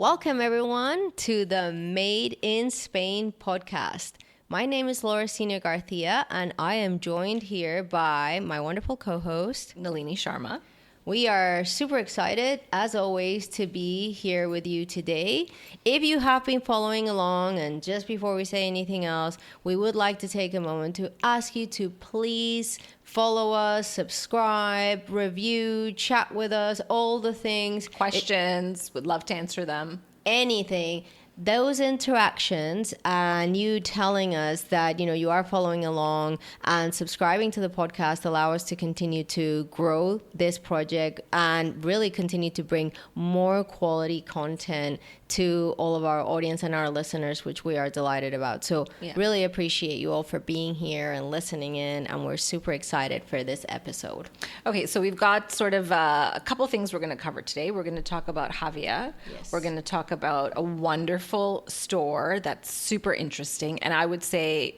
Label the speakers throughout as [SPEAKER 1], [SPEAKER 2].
[SPEAKER 1] Welcome, everyone, to the Made in Spain podcast. My name is Laura Senior Garcia, and I am joined here by my wonderful co-host,
[SPEAKER 2] Nalini Sharma.
[SPEAKER 1] We are super excited, as always, to be here with you today. If you have been following along, and just before we say anything else, we would like to take a moment to ask you to please follow us, subscribe, review, chat with us, all the things.
[SPEAKER 2] Questions, would love to answer them.
[SPEAKER 1] Anything. Those interactions and you telling us that, you are following along and subscribing to the podcast allow us to continue to grow this project and really continue to bring more quality content to all of our audience and our listeners, which we are delighted about. So really appreciate you all for being here and listening in, and we're super excited for this episode.
[SPEAKER 2] Okay, so we've got sort of a couple things we're going to cover today. We're going to talk about Javea.
[SPEAKER 1] Yes.
[SPEAKER 2] We're going to talk about a wonderful store that's super interesting, and I would say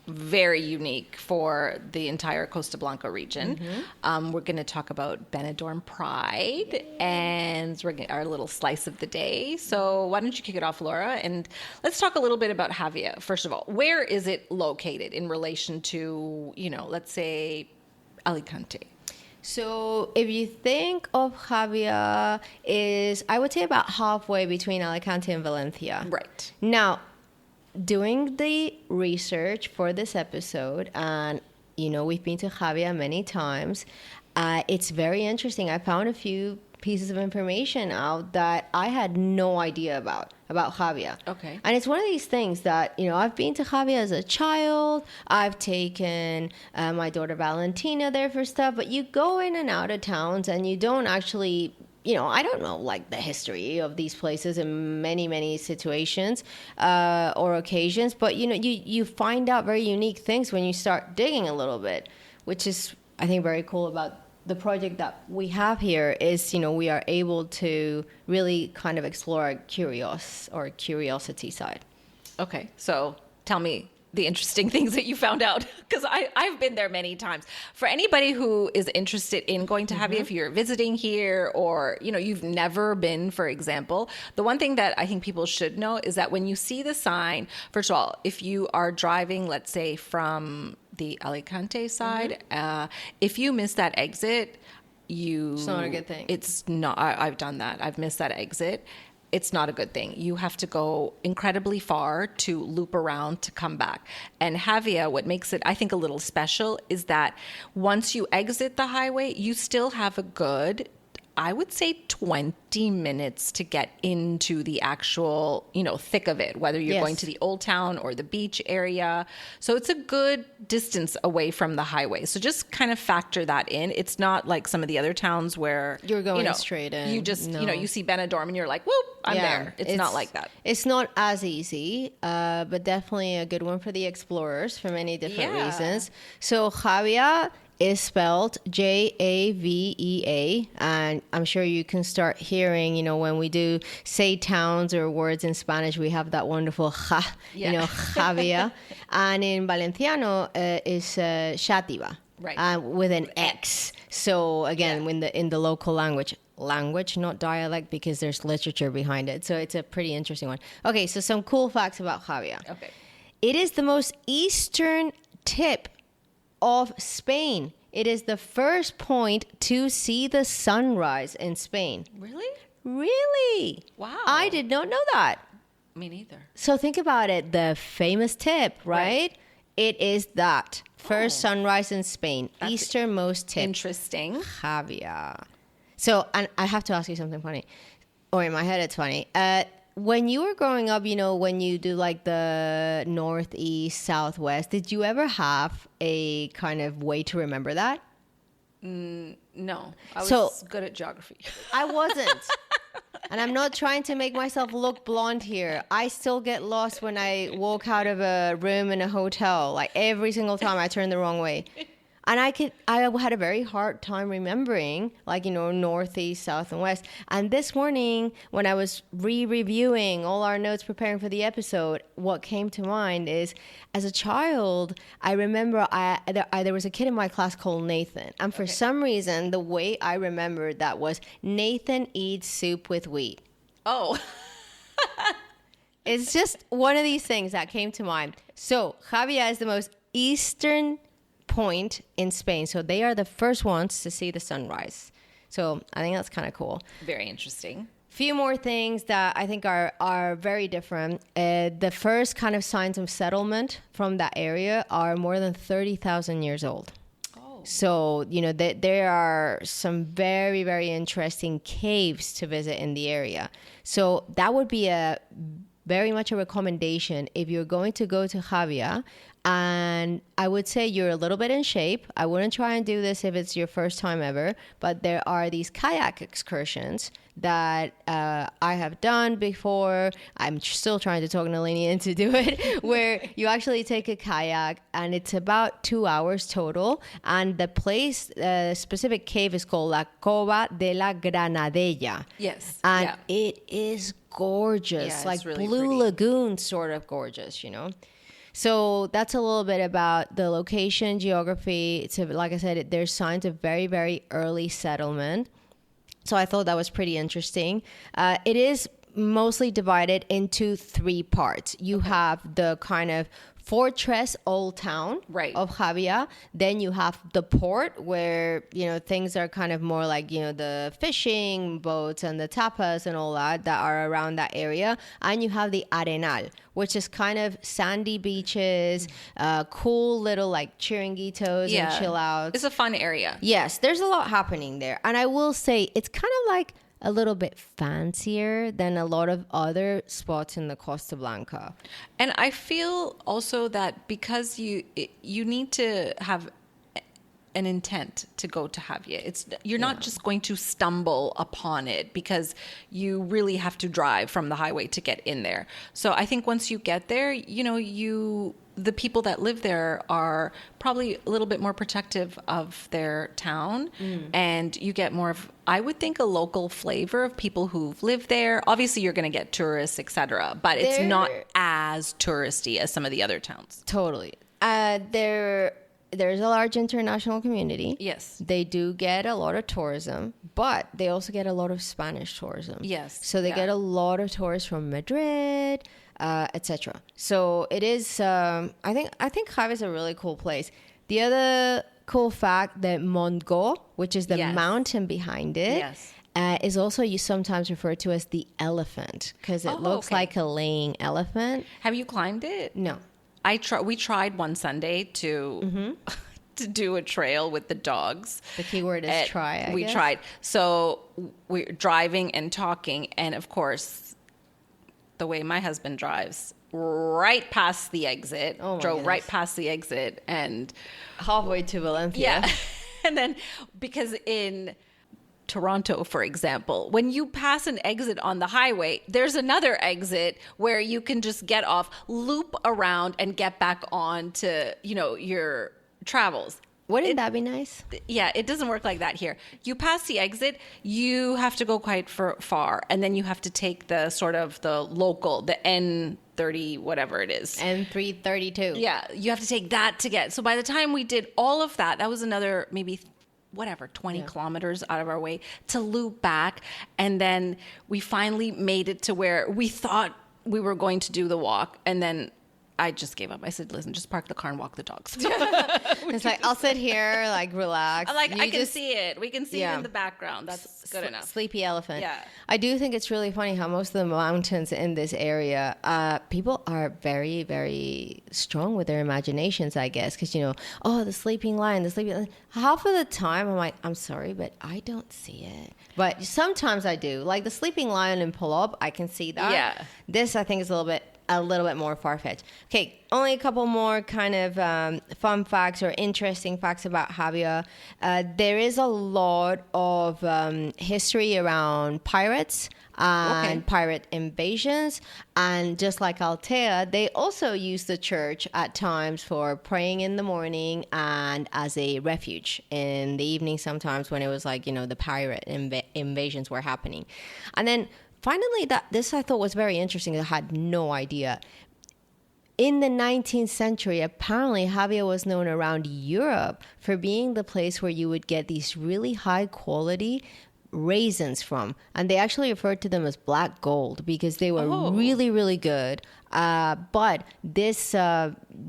[SPEAKER 2] very unique for the entire Costa Blanca region. Mm-hmm. We're going to talk about Benidorm Pride, and we're our little slice of the day. So why don't you kick it off, Laura? And let's talk a little bit about Javea. First of all, where is it located in relation to, let's say Alicante?
[SPEAKER 1] So if you think of Javea is, I would say about halfway between Alicante and Valencia.
[SPEAKER 2] Right.
[SPEAKER 1] Now, doing the research for this episode, and we've been to Javea many times, it's very interesting. I found a few pieces of information out that I had no idea about Javea.
[SPEAKER 2] Okay.
[SPEAKER 1] And it's one of these things that, I've been to Javea as a child. I've taken my daughter Valentina there for stuff, but you go in and out of towns and you don't actually, I don't know, like the history of these places in many, many situations or occasions, but, you find out very unique things when you start digging a little bit, which is, I think, very cool about the project that we have here is, we are able to really kind of explore our curiosity side.
[SPEAKER 2] Okay, so tell me the interesting things that you found out, because I've been there many times. For anybody who is interested in going to Javea, if you're visiting here or, you've never been, for example, the one thing that I think people should know is that when you see the sign, first of all, if you are driving, let's say from the Alicante side, if you miss that exit, it's
[SPEAKER 1] not a good thing.
[SPEAKER 2] It's not. I've done that. I've missed that exit. It's not a good thing. You have to go incredibly far to loop around to come back. And Javea, what makes it, I think, a little special is that once you exit the highway, you still have a good, I would say, 20 minutes to get into the actual, thick of it, whether you're going to the old town or the beach area. So it's a good distance away from the highway. So just kind of factor that in. It's not like some of the other towns where
[SPEAKER 1] you're going straight in.
[SPEAKER 2] You just, you see Benidorm and you're like, whoop, I'm there. It's not like that.
[SPEAKER 1] It's not as easy, but definitely a good one for the explorers for many different reasons. So Javea is spelled Javea, and I'm sure you can start hearing, when we do say towns or words in Spanish, we have that wonderful ja, Javea, and in Valenciano is Xàtiva,
[SPEAKER 2] right,
[SPEAKER 1] with an X. So again, in the local language, not dialect, because there's literature behind it. So it's a pretty interesting one. Okay, so some cool facts about Javea.
[SPEAKER 2] Okay,
[SPEAKER 1] it is the most eastern tip of Spain. It is the first point to see the sunrise in Spain. Really?
[SPEAKER 2] Wow.
[SPEAKER 1] I did not know that.
[SPEAKER 2] Me neither.
[SPEAKER 1] So think about it. The famous tip, right? It is that first sunrise in Spain. That's easternmost tip.
[SPEAKER 2] Interesting.
[SPEAKER 1] Javea. So, and I have to ask you something funny. Or in my head, it's funny. When you were growing up, when you do like the northeast, southwest, did you ever have a kind of way to remember that?
[SPEAKER 2] No. I was good at geography.
[SPEAKER 1] I wasn't. And I'm not trying to make myself look blonde here. I still get lost when I walk out of a room in a hotel. Like every single time I turn the wrong way. And I had a very hard time remembering, like, northeast, south, and west. And this morning, when I was reviewing all our notes preparing for the episode, what came to mind is, as a child, I remember there was a kid in my class called Nathan. And for some reason, the way I remembered that was Nathan eats soup with wheat.
[SPEAKER 2] Oh.
[SPEAKER 1] It's just one of these things that came to mind. So Javea is the most eastern point in Spain. So they are the first ones to see the sunrise. So I think that's kind of cool.
[SPEAKER 2] Very interesting.
[SPEAKER 1] Few more things that I think are very different. The first kind of signs of settlement from that area are more than 30,000 years old. So, there are some very, very interesting caves to visit in the area. So that would be very much a recommendation if you're going to go to Javea. And I would say you're a little bit in shape. I wouldn't try and do this if it's your first time ever. But there are these kayak excursions that I have done before. I'm still trying to talk Nalini into do it, where you actually take a kayak and it's about 2 hours total. And the place, specific cave is called La Cova de la Granadella.
[SPEAKER 2] Yes.
[SPEAKER 1] And it is gorgeous,
[SPEAKER 2] Yeah,
[SPEAKER 1] like
[SPEAKER 2] it's really
[SPEAKER 1] Blue
[SPEAKER 2] pretty.
[SPEAKER 1] Lagoon sort of gorgeous, So that's a little bit about the location, geography. So like I said, there's signs of very, very early settlement. So I thought that was pretty interesting. It is mostly divided into 3 parts. You have the kind of fortress old town of Javea. Then you have the port where, things are kind of more like, the fishing boats and the tapas and all that are around that area. And you have the Arenal, which is kind of sandy beaches, cool little like chiringuitos and chill outs.
[SPEAKER 2] It's a fun area.
[SPEAKER 1] Yes, there's a lot happening there. And I will say it's kind of like a little bit fancier than a lot of other spots in the Costa Blanca.
[SPEAKER 2] And I feel also that because you need to have an intent to go to Javea. You're not just going to stumble upon it because you really have to drive from the highway to get in there. So I think once you get there, the people that live there are probably a little bit more protective of their town, and you get more of, I would think, a local flavor of people who've lived there. Obviously, you're going to get tourists, etc., but it's not as touristy as some of the other towns.
[SPEAKER 1] Totally. There's a large international community.
[SPEAKER 2] Yes.
[SPEAKER 1] They do get a lot of tourism, but they also get a lot of Spanish tourism.
[SPEAKER 2] Yes.
[SPEAKER 1] So they get a lot of tourists from Madrid, etc. So it is, I think Javea is a really cool place. The other cool fact that Montgo, which is the mountain behind it, is also sometimes referred to as the elephant because it looks like a laying elephant.
[SPEAKER 2] Have you climbed it?
[SPEAKER 1] No.
[SPEAKER 2] We tried one Sunday to do a trail with the dogs.
[SPEAKER 1] The key word is try, I
[SPEAKER 2] We
[SPEAKER 1] guess.
[SPEAKER 2] tried. So we're driving and talking, and of course, the way my husband drives, right past the exit, drove right past the exit, and
[SPEAKER 1] halfway to Valencia.
[SPEAKER 2] Yeah. And then, because in Toronto, for example, when you pass an exit on the highway, there's another exit where you can just get off, loop around, and get back on to, your travels.
[SPEAKER 1] Wouldn't that be nice?
[SPEAKER 2] Yeah, it doesn't work like that here. You pass the exit, you have to go quite far, and then you have to take the sort of the local, the N30, whatever it is.
[SPEAKER 1] N332.
[SPEAKER 2] Yeah, you have to take that to get. So by the time we did all of that, that was another maybe 20 kilometers out of our way to loop back. And then we finally made it to where we thought we were going to do the walk. And then I just gave up. I said, listen, just park the car and walk the dogs.
[SPEAKER 1] It's like, I'll sit here, like, relax.
[SPEAKER 2] I'm like, I can see it. We can see it in the background. That's good enough.
[SPEAKER 1] Sleepy elephant.
[SPEAKER 2] Yeah.
[SPEAKER 1] I do think it's really funny how most of the mountains in this area, people are very, very strong with their imaginations, I guess. Because, the sleeping lion, the sleeping lion. Half of the time, I'm like, I'm sorry, but I don't see it. But sometimes I do. Like the sleeping lion in Polop, I can see that.
[SPEAKER 2] Yeah.
[SPEAKER 1] This, I think, is a little bit more far-fetched. Okay, only a couple more kind of fun facts or interesting facts about Javea. There is a lot of history around pirates and pirate invasions. And just like Altea, they also use the church at times for praying in the morning and as a refuge in the evening sometimes when it was like, the pirate invasions were happening. And then finally, this I thought was very interesting. I had no idea. In the 19th century, apparently Javea was known around Europe for being the place where you would get these really high quality raisins from, and they actually referred to them as black gold because they were really, really good. But this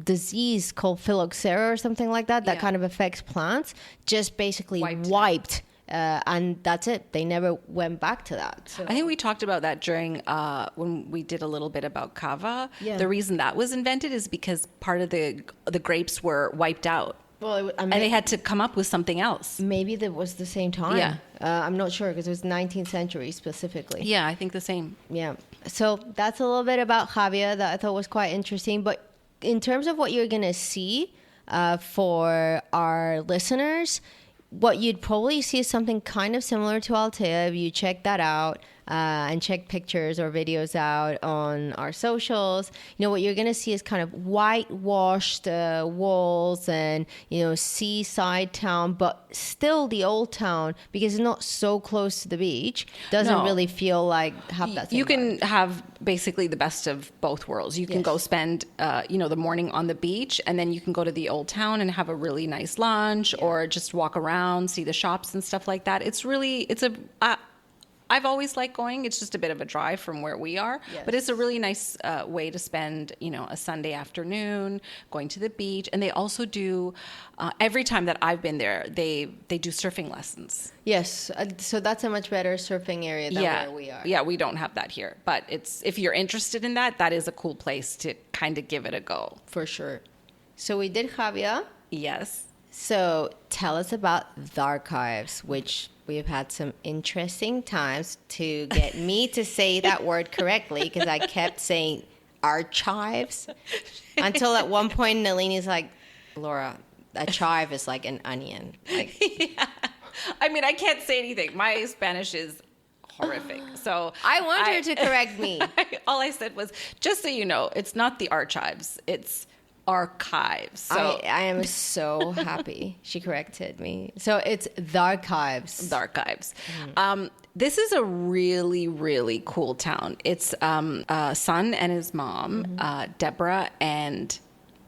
[SPEAKER 1] disease called phylloxera or something like that, that kind of affects plants, just basically wiped. And that's it. They never went back to that. So.
[SPEAKER 2] I think we talked about that during when we did a little bit about Cova.
[SPEAKER 1] Yeah.
[SPEAKER 2] The reason that was invented is because part of the grapes were wiped out.
[SPEAKER 1] Well,
[SPEAKER 2] and they had to come up with something else.
[SPEAKER 1] Maybe that was the same time.
[SPEAKER 2] Yeah.
[SPEAKER 1] I'm not sure because it was 19th century specifically.
[SPEAKER 2] Yeah, I think the same.
[SPEAKER 1] Yeah. So that's a little bit about Javea that I thought was quite interesting. But in terms of what you're going to see for our listeners, what you'd probably see is something kind of similar to Altea. If you check that out and check pictures or videos out on our socials, what you're going to see is kind of whitewashed walls and, seaside town, but still the old town because it's not so close to the beach. Doesn't really feel like have that same
[SPEAKER 2] You can
[SPEAKER 1] vibe.
[SPEAKER 2] have basically the best of both worlds. You can go spend, the morning on the beach, and then you can go to the old town and have a really nice lunch or just walk around, see the shops and stuff like that. I've always liked going. It's just a bit of a drive from where we are, but it's a really nice way to spend, a Sunday afternoon going to the beach. And they also do, every time that I've been there, they do surfing lessons.
[SPEAKER 1] Yes, so that's a much better surfing area than where we are.
[SPEAKER 2] Yeah, we don't have that here. But if you're interested in that is a cool place to kind of give it a go.
[SPEAKER 1] For sure. So we did Javea.
[SPEAKER 2] Yes.
[SPEAKER 1] So tell us about the archives, which we've had some interesting times to get me to say that word correctly because I kept saying archives until at one point Nalini's like, Laura, a chive is like an onion. Like,
[SPEAKER 2] yeah. I mean, I can't say anything. My Spanish is horrific. So
[SPEAKER 1] I want her to correct me.
[SPEAKER 2] All I said was, just so you know, it's not the archives. It's archives. So
[SPEAKER 1] I am so happy she corrected me. So it's the archives.
[SPEAKER 2] The archives. This is a really, really cool town. It's son and his mom, Deborah and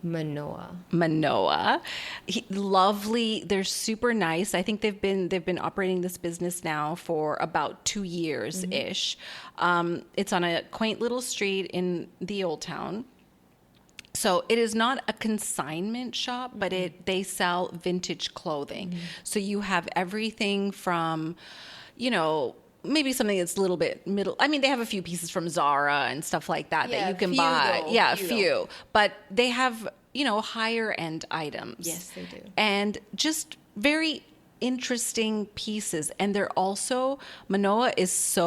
[SPEAKER 2] Manoa. Lovely. They're super nice. I think they've been operating this business now for about 2 years ish. It's on a quaint little street in the old town. So it is not a consignment shop, but they sell vintage clothing. So you have everything from, maybe something that's a little bit middle. I mean, they have a few pieces from Zara and stuff like that that you can buy. A few. But they have, higher end items.
[SPEAKER 1] Yes, they do.
[SPEAKER 2] And just very interesting pieces. And they're also, Manoa is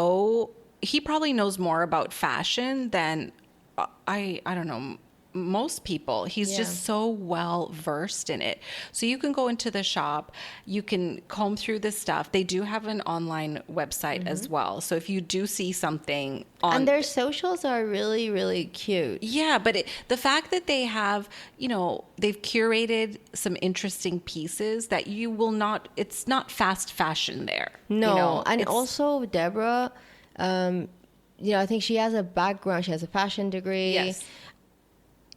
[SPEAKER 2] he probably knows more about fashion than I don't know, most people. He's just so well versed in it. So you can go into the shop, you can comb through the stuff. They do have an online website as well. So if you do see something on,
[SPEAKER 1] and their socials are really, really cute.
[SPEAKER 2] Yeah, but the fact that they have, they've curated some interesting pieces that you will not, it's not fast fashion there.
[SPEAKER 1] No, and also Deborah, I think she has a background, she has a fashion degree.
[SPEAKER 2] Yes.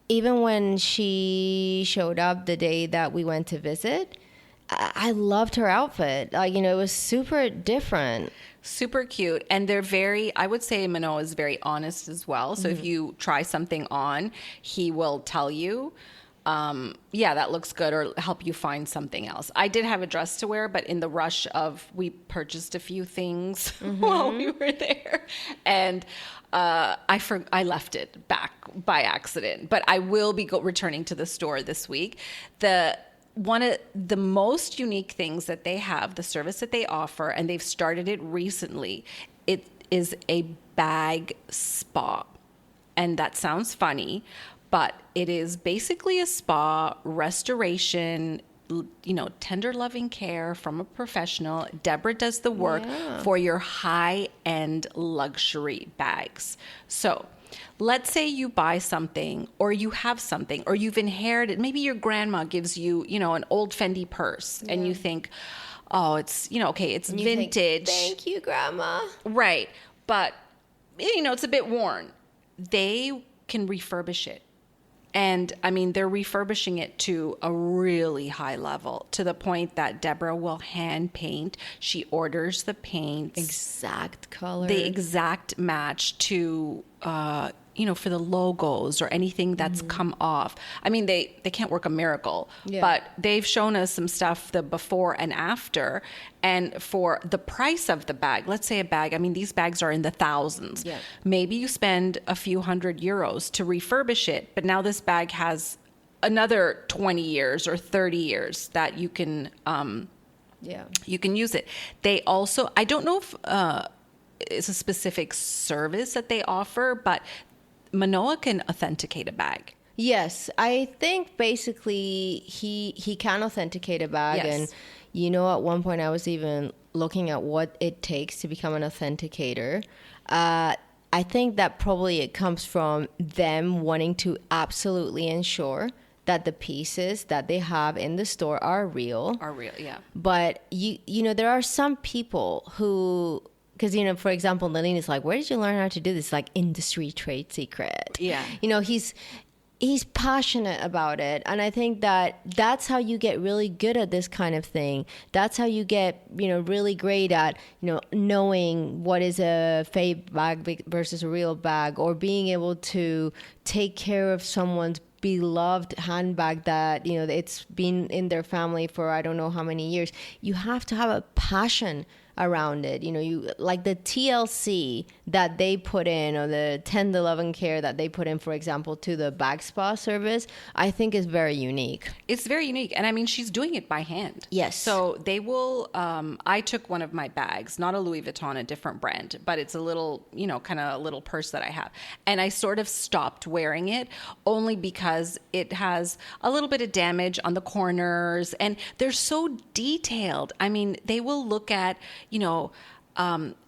[SPEAKER 1] Even when she showed up the day that we went to visit, I loved her outfit. It was super different.
[SPEAKER 2] Super cute. And I would say Manoa is very honest as well. So if you try something on, he will tell you, that looks good, or help you find something else. I did have a dress to wear, but in the rush we purchased a few things while we were there. And I left it back by accident, but I will be returning to the store this week. One of the most unique things that they have, the service that they offer, and they've started it recently, it is a bag spa. And that sounds funny, but it is basically a spa, restoration, tender loving care from a professional. Deborah does the work for your high-end luxury bags. So let's say you buy something, or you have something, or you've inherited, maybe your grandma gives you, an old Fendi purse, and you think, oh, it's, it's vintage.
[SPEAKER 1] Thank you, Grandma.
[SPEAKER 2] Right. But, it's a bit worn. They can refurbish it And I mean, they're refurbishing it to a really high level, to the point that Deborah will hand paint. She orders the paints,
[SPEAKER 1] Exact color.
[SPEAKER 2] the exact match to, for the logos or anything that's come off. I mean, they can't work a miracle, but they've shown us some stuff, the before and after. And for the price of the bag, let's say a bag, I mean, these bags are in the thousands.
[SPEAKER 1] Yeah.
[SPEAKER 2] Maybe you spend a few €100 to refurbish it, but now this bag has another 20 years or 30 years that you can, you can use it. They also, I don't know if it's a specific service that they offer, but Manoa can authenticate a bag.
[SPEAKER 1] Yes, I think basically he can authenticate a bag.
[SPEAKER 2] Yes.
[SPEAKER 1] And at one point I was even looking at what it takes to become an authenticator. I think that probably it comes from them wanting to absolutely ensure that the pieces that they have in the store are real.
[SPEAKER 2] Yeah.
[SPEAKER 1] But there are some people who, because, for example, Nalini is like, where did you learn how to do this? Like industry trade secret.
[SPEAKER 2] Yeah.
[SPEAKER 1] He's passionate about it. And I think that's how you get really good at this kind of thing. That's how you get, really great at, knowing what is a fake bag versus a real bag, or being able to take care of someone's beloved handbag that, it's been in their family for I don't know how many years. You have to have a passion around it. You like the TLC that they put in, or the 10 to 11 care that they put in, for example, to the bag spa service, I think is very unique.
[SPEAKER 2] It's very unique. And I mean, she's doing it by hand.
[SPEAKER 1] Yes.
[SPEAKER 2] So they will, I took one of my bags, not a Louis Vuitton, a different brand, but it's a little, kind of a little purse that I have. And I sort of stopped wearing it only because it has a little bit of damage on the corners, and they're so detailed. I mean, they will look at,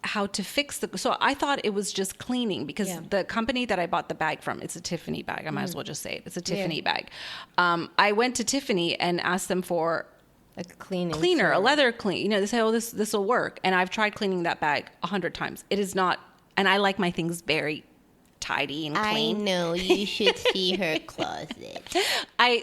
[SPEAKER 2] how to fix so I thought it was just cleaning, because the company that I bought the bag from, it's a Tiffany bag. I might as well just say it. It's a Tiffany bag. I went to Tiffany and asked them for
[SPEAKER 1] a cleaner,
[SPEAKER 2] a leather clean. They say, oh, this will work. And I've tried cleaning that bag 100 times. It is not, and I like my things very tidy and clean.
[SPEAKER 1] I know, you should see her closet.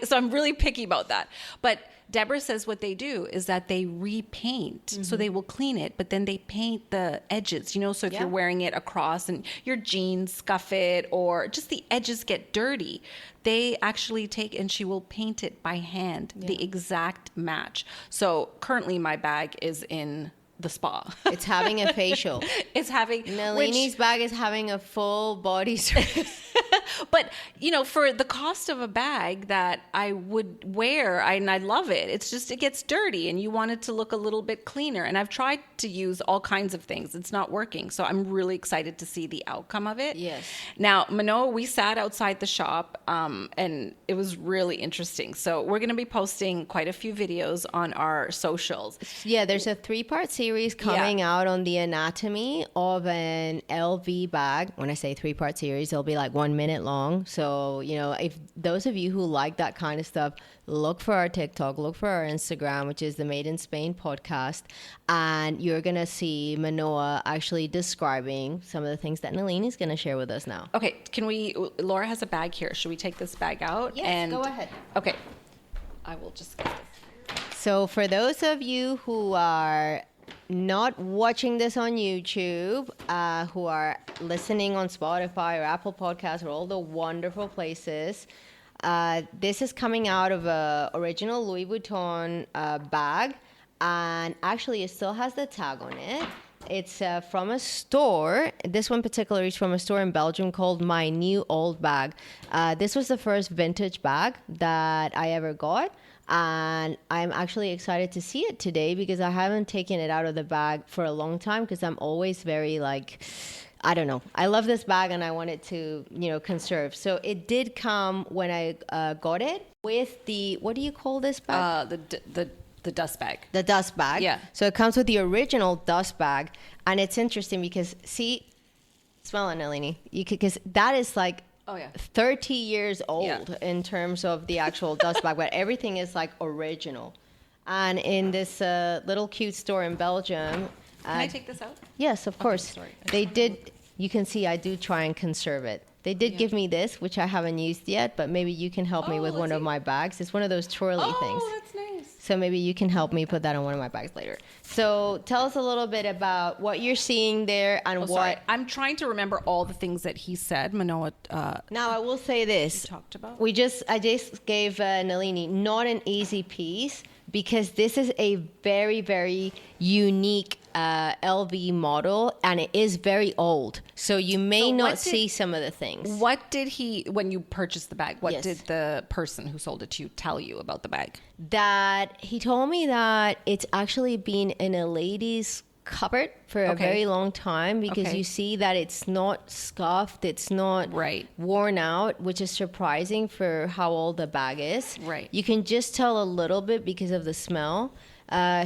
[SPEAKER 2] So I'm really picky about that. But Deborah says what they do is that they repaint. Mm-hmm. So they will clean it, but then they paint the edges, so if you're wearing it across and your jeans scuff it, or just the edges get dirty, they actually take, and she will paint it by hand, the exact match. So currently my bag is in the spa.
[SPEAKER 1] It's having a facial. Nalini's bag is having a full body service.
[SPEAKER 2] But, for the cost of a bag that I would wear, and I love it, it's just, it gets dirty and you want it to look a little bit cleaner. And I've tried to use all kinds of things. It's not working. So I'm really excited to see the outcome of it.
[SPEAKER 1] Yes.
[SPEAKER 2] Now, Manoa, we sat outside the shop and it was really interesting. So we're going to be posting quite a few videos on our socials.
[SPEAKER 1] Yeah, there's a 3-part series coming out on the anatomy of an LV bag. When I say 3-part series, it'll be like 1 minute long. So, if those of you who like that kind of stuff, look for our TikTok, look for our Instagram, which is the Made in Spain podcast. And you're going to see Manoa actually describing some of the things that Nalini's going to share with us now.
[SPEAKER 2] Okay. Laura has a bag here. Should we take this bag out?
[SPEAKER 1] Yes, go ahead.
[SPEAKER 2] Okay. I will just get this.
[SPEAKER 1] So for those of you who are not watching this on YouTube, who are listening on Spotify or Apple Podcasts or all the wonderful places, this is coming out of a original Louis Vuitton bag, and actually it still has the tag on it. It's from a store. This one particularly is from a store in Belgium called My New Old Bag. This was the first vintage bag that I ever got. And I'm actually excited to see it today because I haven't taken it out of the bag for a long time, because I'm always very I don't know. I love this bag and I want it to, conserve. So it did come when I got it with the, what do you call this bag?
[SPEAKER 2] The dust bag.
[SPEAKER 1] The dust bag.
[SPEAKER 2] Yeah.
[SPEAKER 1] So it comes with the original dust bag. And it's interesting because, smell it, Nalini. Because that is 30 years old in terms of the actual dust bag, but everything is original. And in this little cute store in Belgium.
[SPEAKER 2] Can I take this out?
[SPEAKER 1] Yes, of course.
[SPEAKER 2] Sorry.
[SPEAKER 1] They did. You can see I do try and conserve it. They did give me this, which I haven't used yet, but maybe you can help me with one of my bags. It's one of those twirly things.
[SPEAKER 2] Oh, that's nice.
[SPEAKER 1] So maybe you can help me put that on one of my bags later. So tell us a little bit about what you're seeing there and what...
[SPEAKER 2] Sorry. I'm trying to remember all the things that he said. Manoa
[SPEAKER 1] Now, I will say this.
[SPEAKER 2] talked about.
[SPEAKER 1] I just gave Nalini not an easy piece because this is a very, very unique LV model, and it is very old. So you may not see some of the things.
[SPEAKER 2] What did he, when you purchased the bag, what
[SPEAKER 1] Yes.
[SPEAKER 2] did the person who sold it to you tell you about the bag?
[SPEAKER 1] That he told me that it's actually been in a lady's cupboard for a very long time because you see that it's not scuffed, it's not worn out, which is surprising for how old the bag is.
[SPEAKER 2] Right.
[SPEAKER 1] You can just tell a little bit because of the smell.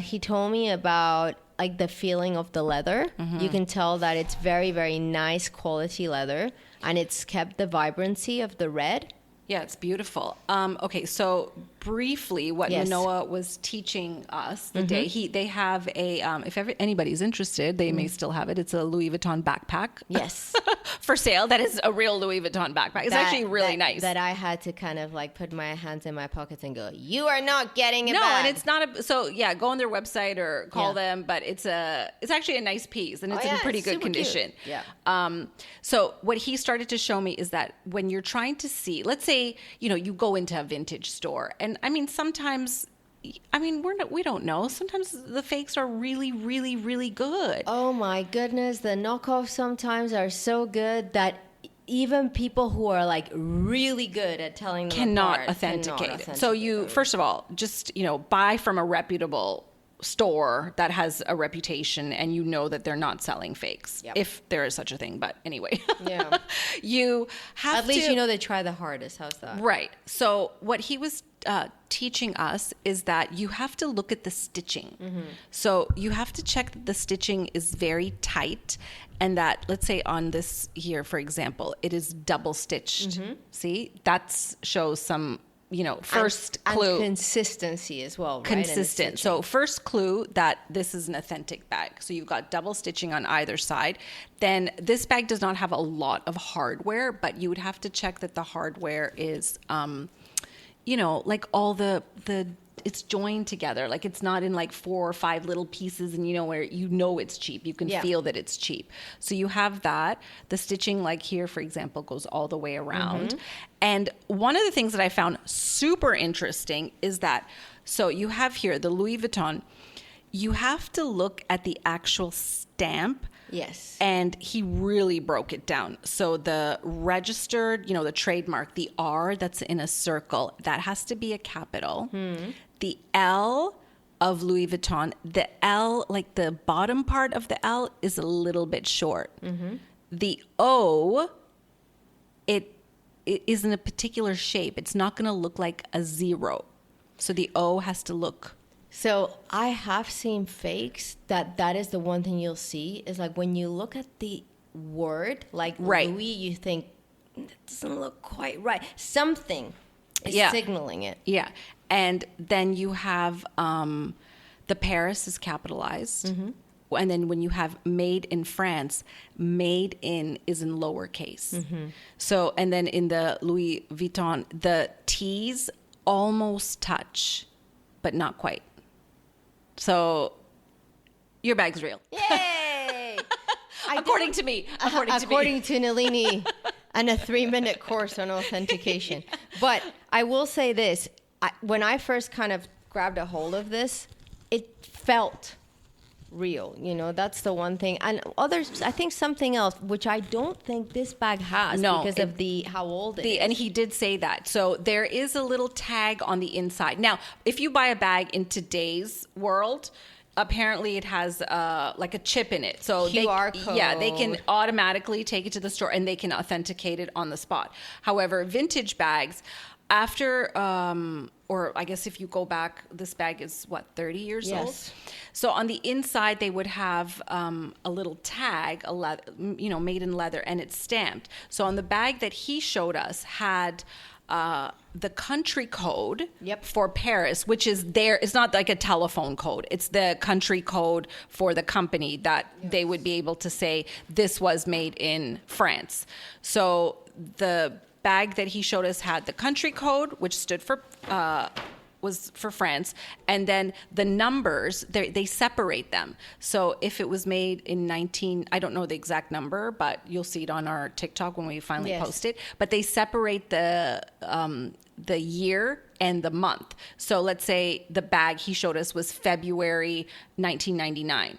[SPEAKER 1] He told me about like the feeling of the leather. You can tell that it's very, very nice quality leather, and it's kept the vibrancy of the red.
[SPEAKER 2] Yeah, it's beautiful. Okay, so briefly, what Manoa was teaching us the day they have a if anybody's interested, they may still have it. It's a Louis Vuitton backpack.
[SPEAKER 1] Yes,
[SPEAKER 2] for sale. That is a real Louis Vuitton backpack. It's actually really nice.
[SPEAKER 1] That I had to kind of like put my hands in my pockets and go, "You are not getting it."
[SPEAKER 2] No,
[SPEAKER 1] bag.
[SPEAKER 2] and it's not a. So yeah, go on their website or call them. But it's actually a nice piece, and it's in pretty good condition.
[SPEAKER 1] Cute. Yeah.
[SPEAKER 2] So what he started to show me is that when you're trying to see, let's say, you go into a vintage store, and I mean, sometimes, we don't know. Sometimes the fakes are really, really, really good.
[SPEAKER 1] Oh my goodness, the knockoffs sometimes are so good that even people who are like really good at telling them
[SPEAKER 2] cannot
[SPEAKER 1] apart
[SPEAKER 2] authenticate. So you, first of all, just, buy from a reputable store that has a reputation, and that they're not selling fakes, if there is such a thing. But anyway, you have
[SPEAKER 1] at least they try the hardest. How's that?
[SPEAKER 2] Right. So what he was teaching us is that you have to look at the stitching. So you have to check that the stitching is very tight, and that, let's say on this here, for example, it is double stitched. See, that shows some first clue.
[SPEAKER 1] And consistency as well, right?
[SPEAKER 2] Consistent. So first clue that this is an authentic bag. So you've got double stitching on either side. Then this bag does not have a lot of hardware, but you would have to check that the hardware is, like all the it's joined together. Like it's not in like 4 or 5 little pieces, and where it's cheap. You can feel that it's cheap. So you have that. The stitching, like here, for example, goes all the way around. And one of the things that I found super interesting is that, so you have here the Louis Vuitton. You have to look at the actual stamp.
[SPEAKER 1] Yes.
[SPEAKER 2] And he really broke it down. So the registered, the trademark, the R that's in a circle, that has to be a capital. The L of Louis Vuitton, the L, like the bottom part of the L, is a little bit short. The O, it is in a particular shape. It's not going to look like a 0. So the O has to look...
[SPEAKER 1] So I have seen fakes that is the one thing you'll see is like when you look at the word, like Louis, you think it doesn't look quite right. Something is signaling it.
[SPEAKER 2] Yeah. And then you have the Paris is capitalized. And then when you have made in France, made in is in lowercase. So, and then in the Louis Vuitton, the T's almost touch, but not quite. So your bag's real.
[SPEAKER 1] Yay!
[SPEAKER 2] According to me.
[SPEAKER 1] According to Nalini and a 3-minute course on authentication. But I will say this. When I first kind of grabbed a hold of this, it felt real. That's the one thing. And others, I think something else, which I don't think this bag has because of how old it is.
[SPEAKER 2] And he did say that. So there is a little tag on the inside. Now, if you buy a bag in today's world, apparently it has like a chip in it. So
[SPEAKER 1] QR code.
[SPEAKER 2] Yeah, they can automatically take it to the store and they can authenticate it on the spot. However, vintage bags, after, or I guess if you go back, this bag is 30 years old? So on the inside, they would have a little tag, made in leather, and it's stamped. So on the bag that he showed us had the country code
[SPEAKER 1] Yep.
[SPEAKER 2] for Paris, which is there. It's not like a telephone code. It's the country code for the company that they would be able to say this was made in France. So the bag that he showed us had the country code, which stood for was for France, and then the numbers they separate them. So if it was made in I don't know the exact number, but you'll see it on our TikTok when we finally post it. But they separate the year and the month. So let's say the bag he showed us was February 1999.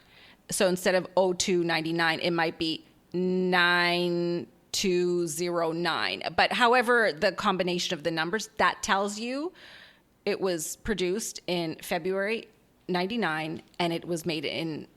[SPEAKER 2] So instead of 0299, it might be 9209. But however, the combination of the numbers that tells you it was produced in February 99 and it was made in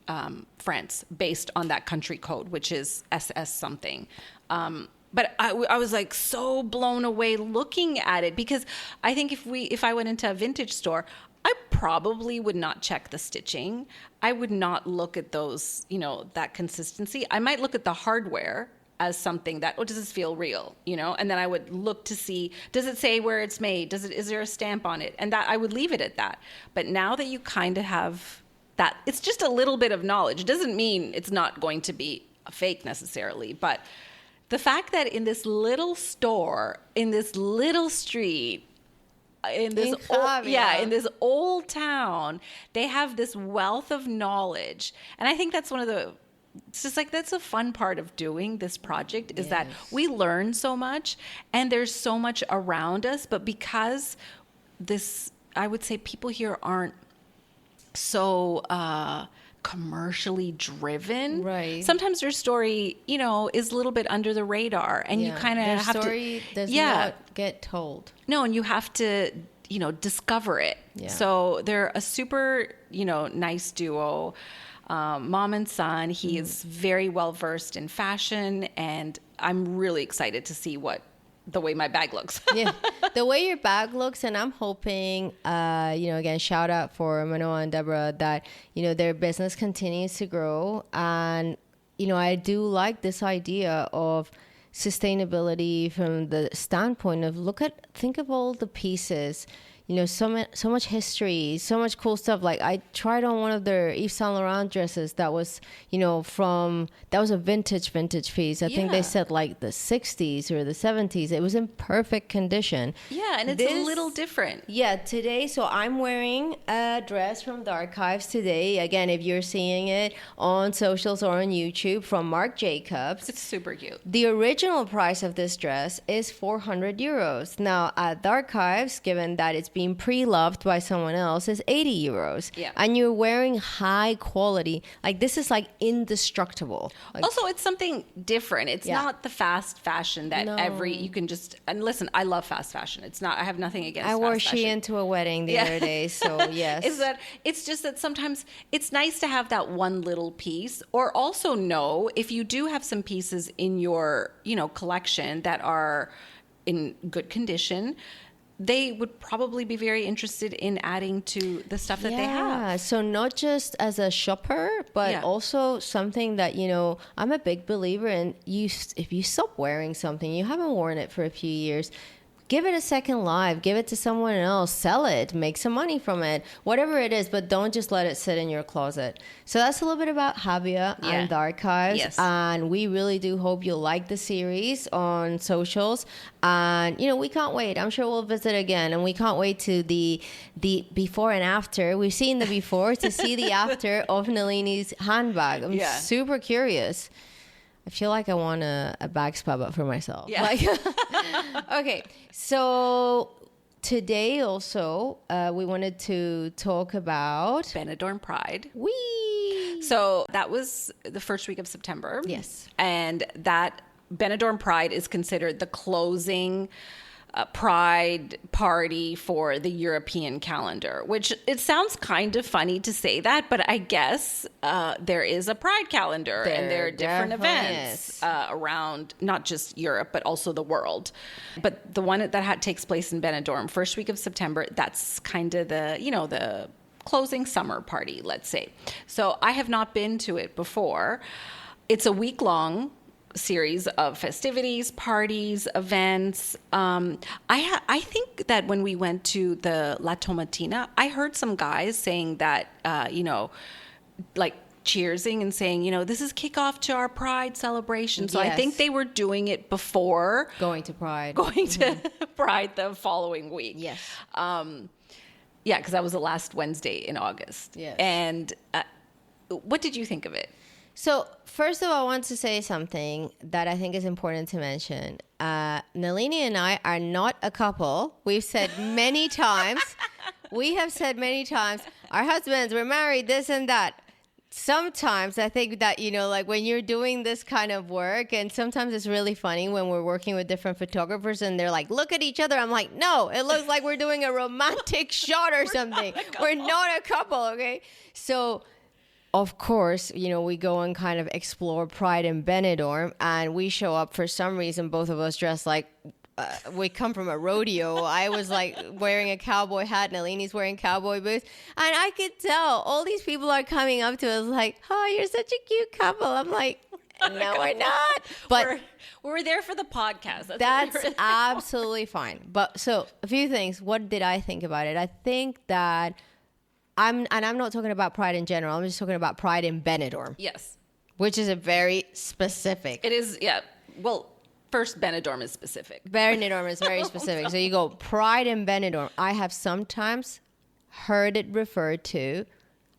[SPEAKER 2] France based on that country code, which is SS something. But I was like so blown away looking at it, because I think if I went into a vintage store, I probably would not check the stitching. I would not look at those, that consistency. I might look at the hardware as something that, does this feel real? And then I would look to see, does it say where it's made? Is there a stamp on it? And that I would leave it at that. But now that you kind of have that, it's just a little bit of knowledge. It doesn't mean it's not going to be a fake necessarily, but the fact that in this little store, in this little street, in this old town, they have this wealth of knowledge. And I think that's it's just like, that's a fun part of doing this project, is that we learn so much and there's so much around us. But because I would say people here aren't so commercially driven.
[SPEAKER 1] Right.
[SPEAKER 2] Sometimes their story, is a little bit under the radar, and you kind of have to.
[SPEAKER 1] Their story does not get told.
[SPEAKER 2] No, and you have to, discover it. Yeah. So they're a super, nice duo. Mom and son. He is very well versed in fashion, and I'm really excited to see the way my bag looks.
[SPEAKER 1] Yeah, the way your bag looks, and I'm hoping, again, shout out for Manoa and Deborah, that their business continues to grow, and I do like this idea of sustainability from the standpoint of think of all the pieces. So much history, so much cool stuff. Like I tried on one of their Yves Saint Laurent dresses that was, that was a vintage piece. I think they said like the 60s or the 70s. It was in perfect condition.
[SPEAKER 2] Yeah, and it's a little different.
[SPEAKER 1] Yeah, today, so I'm wearing a dress from the archives today. Again, if you're seeing it on socials or on YouTube, from Marc Jacobs.
[SPEAKER 2] It's super cute.
[SPEAKER 1] The original price of this dress is 400 euros. Now, at the archives, given that it's being pre-loved by someone else, is 80 euros.
[SPEAKER 2] Yeah.
[SPEAKER 1] And you're wearing high quality. Like, this is like indestructible. Like,
[SPEAKER 2] also, it's something different. It's not the fast fashion that you can just, and listen, I love fast fashion. It's not, I have nothing against fast fashion. I wore
[SPEAKER 1] Shein to a wedding the other day, so yes.
[SPEAKER 2] It's just that sometimes it's nice to have that one little piece, or also know if you do have some pieces in your, collection that are in good condition, they would probably be very interested in adding to the stuff that they have.
[SPEAKER 1] Yeah, so not just as a shopper, but also something that, I'm a big believer in. If you stop wearing something, you haven't worn it for a few years, give it a second life, give it to someone else, sell it, make some money from it, whatever it is, but don't just let it sit in your closet. So that's a little bit about Javea and the archives.
[SPEAKER 2] Yes.
[SPEAKER 1] And we really do hope you'll like the series on socials. And, we can't wait. I'm sure we'll visit again. And we can't wait to the before and after. We've seen the before to see the after of Nalini's handbag. I'm super curious. I feel like I want a bag spa, but for myself.
[SPEAKER 2] Yeah.
[SPEAKER 1] Okay, so today also we wanted to talk about
[SPEAKER 2] Benidorm Pride.
[SPEAKER 1] Whee!
[SPEAKER 2] So that was the first week of September.
[SPEAKER 1] Yes.
[SPEAKER 2] And that Benidorm Pride is considered the closing pride party for the European calendar, which it sounds kind of funny to say that, but I guess there is a pride calendar, and there are different events around not just Europe, but also the world. But the one that takes place in Benidorm, first week of September, that's kind of the closing summer party, let's say. So I have not been to it before. It's a week long series of festivities, parties, events. I think that when we went to the La Tomatina, I heard some guys saying that, like cheersing and saying, this is kickoff to our Pride celebration. So I think they were doing it before
[SPEAKER 1] going to Pride
[SPEAKER 2] the following week.
[SPEAKER 1] Yes.
[SPEAKER 2] Yeah, because that was the last Wednesday in August.
[SPEAKER 1] Yes.
[SPEAKER 2] And what did you think of it?
[SPEAKER 1] So first of all, I want to say something that I think is important to mention. Nalini and I are not a couple. We've said many times, our husbands, we're married, this and that. Sometimes I think that, like when you're doing this kind of work, and sometimes it's really funny when we're working with different photographers and they're like, look at each other. I'm like, no, it looks like we're doing a romantic shot or something. We're not a couple, okay? So, of course, we go and kind of explore Pride in Benidorm, and we show up for some reason, both of us dressed like we come from a rodeo. I was like wearing a cowboy hat, Nalini's wearing cowboy boots, and I could tell all these people are coming up to us like, oh, you're such a cute couple. I'm like, no, we're not. But
[SPEAKER 2] we're there for the podcast.
[SPEAKER 1] That's absolutely fine. But so a few things. What did I think about it? I think that I'm not talking about Pride in general. I'm just talking about Pride in Benidorm.
[SPEAKER 2] Yes.
[SPEAKER 1] Which is a very specific.
[SPEAKER 2] It is, yeah. Well, first, Benidorm is specific.
[SPEAKER 1] Benidorm is very specific. So you go Pride in Benidorm. I have sometimes heard it referred to.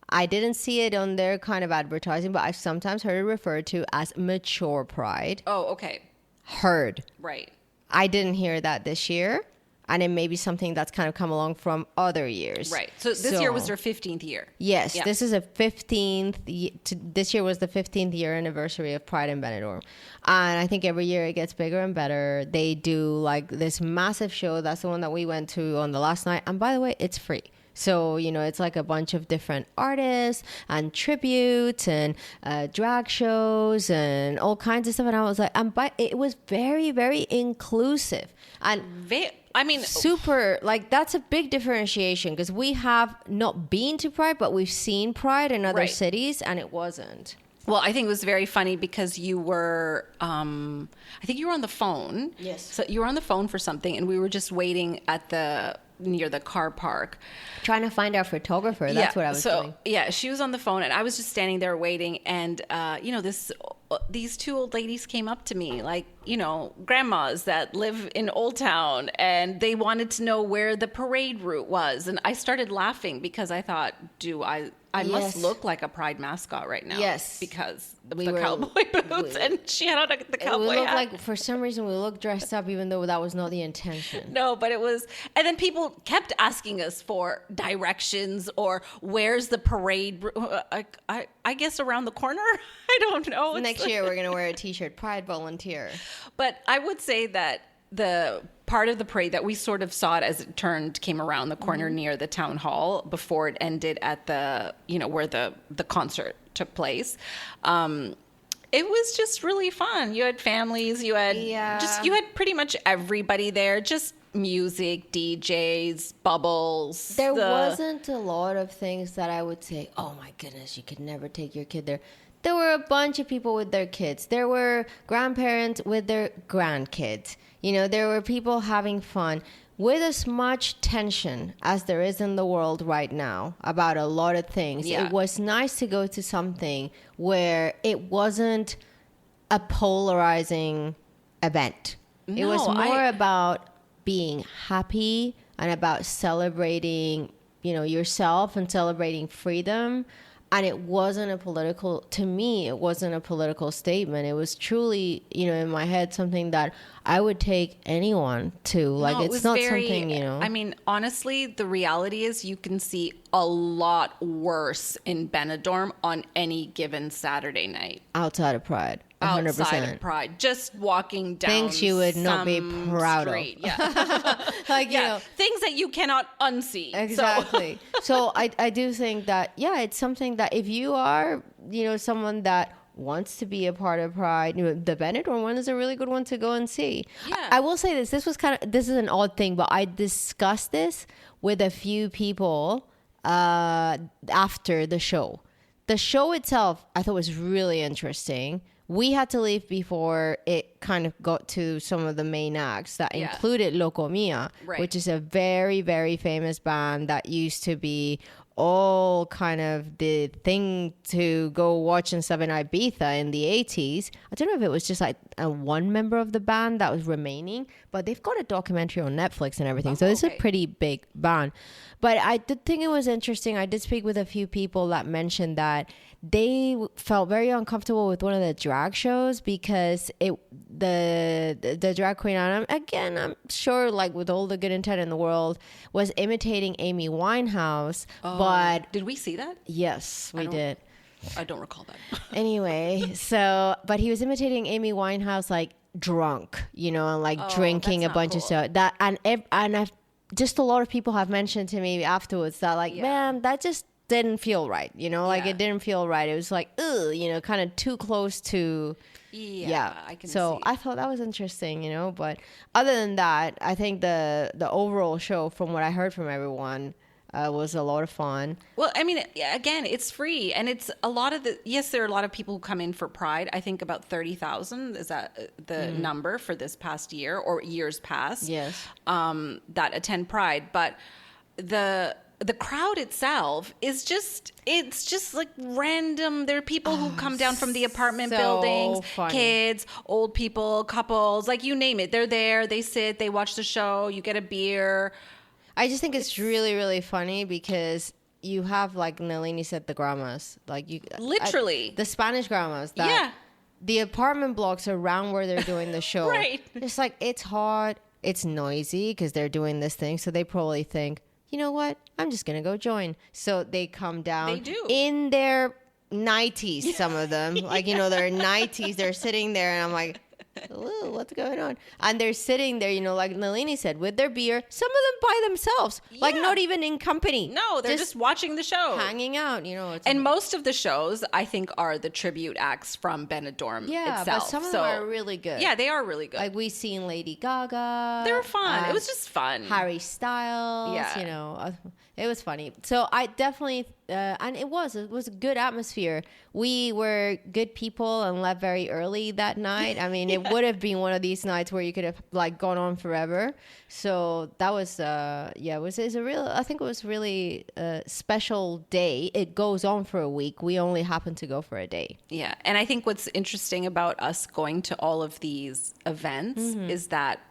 [SPEAKER 1] I didn't see it on their kind of advertising, but I've sometimes heard it referred to as mature Pride.
[SPEAKER 2] Oh, okay.
[SPEAKER 1] Heard.
[SPEAKER 2] Right.
[SPEAKER 1] I didn't hear that this year. And it may be something that's kind of come along from other years.
[SPEAKER 2] Right. So this year was their 15th year.
[SPEAKER 1] Yes. Yeah. This is a 15th. This year was the 15th year anniversary of Pride in Benidorm. And I think every year it gets bigger and better. They do like this massive show. That's the one that we went to on the last night. And by the way, it's free. So, it's like a bunch of different artists and tributes and drag shows and all kinds of stuff. And I was like, it was very, very inclusive. And super, like, that's a big differentiation because we have not been to Pride, but we've seen Pride in other cities, and it wasn't.
[SPEAKER 2] Well, I think it was very funny because you were, I think you were on the phone.
[SPEAKER 1] Yes.
[SPEAKER 2] So you were on the phone for something, and we were just waiting near the car park.
[SPEAKER 1] Trying to find our photographer. That's what I was doing.
[SPEAKER 2] Yeah, she was on the phone, and I was just standing there waiting, and, these two old ladies came up to me, like, grandmas that live in Old Town, and they wanted to know where the parade route was. And I started laughing because I thought, I must look like a Pride mascot right now.
[SPEAKER 1] Yes.
[SPEAKER 2] Because of the cowboy boots, and she had on the cowboy hat.
[SPEAKER 1] Like, for some reason, we looked dressed up, even though that was not the intention.
[SPEAKER 2] No, but it was. And then people kept asking us for directions or where's the parade. I guess around the corner. I don't know.
[SPEAKER 1] Next year, we're going to wear a T-shirt, Pride Volunteer.
[SPEAKER 2] But I would say that the part of the parade that we sort of saw it as it came around the corner near the town hall before it ended at the, where the concert took place. It was just really fun. You had families, you had pretty much everybody there, just music, DJs, bubbles.
[SPEAKER 1] There wasn't a lot of things that I would say, oh my goodness, you could never take your kid there. There were a bunch of people with their kids. There were grandparents with their grandkids. There were people having fun with as much tension as there is in the world right now about a lot of things. Yeah. It was nice to go to something where it wasn't a polarizing event. No, it was more about being happy and about celebrating, yourself and celebrating freedom. And it wasn't to me, it wasn't a political statement. It was truly, in my head, something that I would take anyone to. Like, it's not something,
[SPEAKER 2] I mean, honestly, the reality is you can see a lot worse in Benidorm on any given Saturday night.
[SPEAKER 1] Outside of Pride. 100%.
[SPEAKER 2] Outside of Pride, just walking down
[SPEAKER 1] things you would not be proud
[SPEAKER 2] street.
[SPEAKER 1] Of.
[SPEAKER 2] Yeah. Things that you cannot unsee.
[SPEAKER 1] Exactly. So I do think that, it's something that if you are, someone that wants to be a part of Pride, the Benidorm one is a really good one to go and see. Yeah. I will say this is an odd thing, but I discussed this with a few people after the show. The show itself, I thought was really interesting. we had to leave before it kind of got to some of the main acts that included Loco Mia, which is a very, very famous band that used to be all kind of the thing to go watch and stuff in Ibiza in the 80s. I don't know if it was just like one member of the band that was remaining, but they've got a documentary on Netflix and everything. So it's a pretty big band. But I did think it was interesting. I did speak with a few people that mentioned that they felt very uncomfortable with one of the drag shows because the drag queen, and I'm sure like with all the good intent in the world, was imitating Amy Winehouse. But
[SPEAKER 2] did we see that?
[SPEAKER 1] Yes, we did.
[SPEAKER 2] I don't recall that.
[SPEAKER 1] Anyway, but he was imitating Amy Winehouse like drunk, and like drinking a bunch of stuff. That and I've just a lot of people have mentioned to me afterwards that like, man, that just didn't feel right, like it didn't feel right. It was like, ugh, kind of too close to,
[SPEAKER 2] I can
[SPEAKER 1] so
[SPEAKER 2] see.
[SPEAKER 1] I thought that was interesting, but other than that, I think the overall show, from what I heard from everyone, was a lot of fun.
[SPEAKER 2] Well, I mean, again, it's free, and it's a lot of there are a lot of people who come in for Pride. I think about 30,000 is that the number for this past year or years past.
[SPEAKER 1] Yes.
[SPEAKER 2] That attend Pride, but the crowd itself is just like random. There are people who come down from the apartment buildings,
[SPEAKER 1] funny.
[SPEAKER 2] Kids, old people, couples, like you name it. They're there, they sit, they watch the show, you get a beer.
[SPEAKER 1] I just think it's really, really funny because you have, like Nalini said, the grandmas. Like
[SPEAKER 2] literally.
[SPEAKER 1] The Spanish grandmas. The apartment blocks around where they're doing the show.
[SPEAKER 2] Right.
[SPEAKER 1] It's like, it's hot, it's noisy because they're doing this thing. So they probably think, you know what? I'm just going to go join. So they come down.
[SPEAKER 2] They do.
[SPEAKER 1] In their 90s, some of them. Like, their 90s. They're sitting there and I'm like, ooh, what's going on? And they're sitting there, like Nalini said, with their beer. Some of them by themselves. Like, not even in company.
[SPEAKER 2] No, they're just watching the show.
[SPEAKER 1] Hanging out,
[SPEAKER 2] And most of the shows, I think, are the tribute acts from Benidorm itself.
[SPEAKER 1] Yeah, but some of them are really good.
[SPEAKER 2] Yeah, they are really good.
[SPEAKER 1] Like, we've seen Lady Gaga.
[SPEAKER 2] They were fun. It was just fun.
[SPEAKER 1] Harry Styles.
[SPEAKER 2] Yeah.
[SPEAKER 1] It was funny. So I definitely, and it was a good atmosphere. We were good people and left very early that night. I mean, it would have been one of these nights where you could have like gone on forever. So that was, it's a real, I think it was really a special day. It goes on for a week. We only happened to go for a day.
[SPEAKER 2] Yeah. And I think what's interesting about us going to all of these events is that,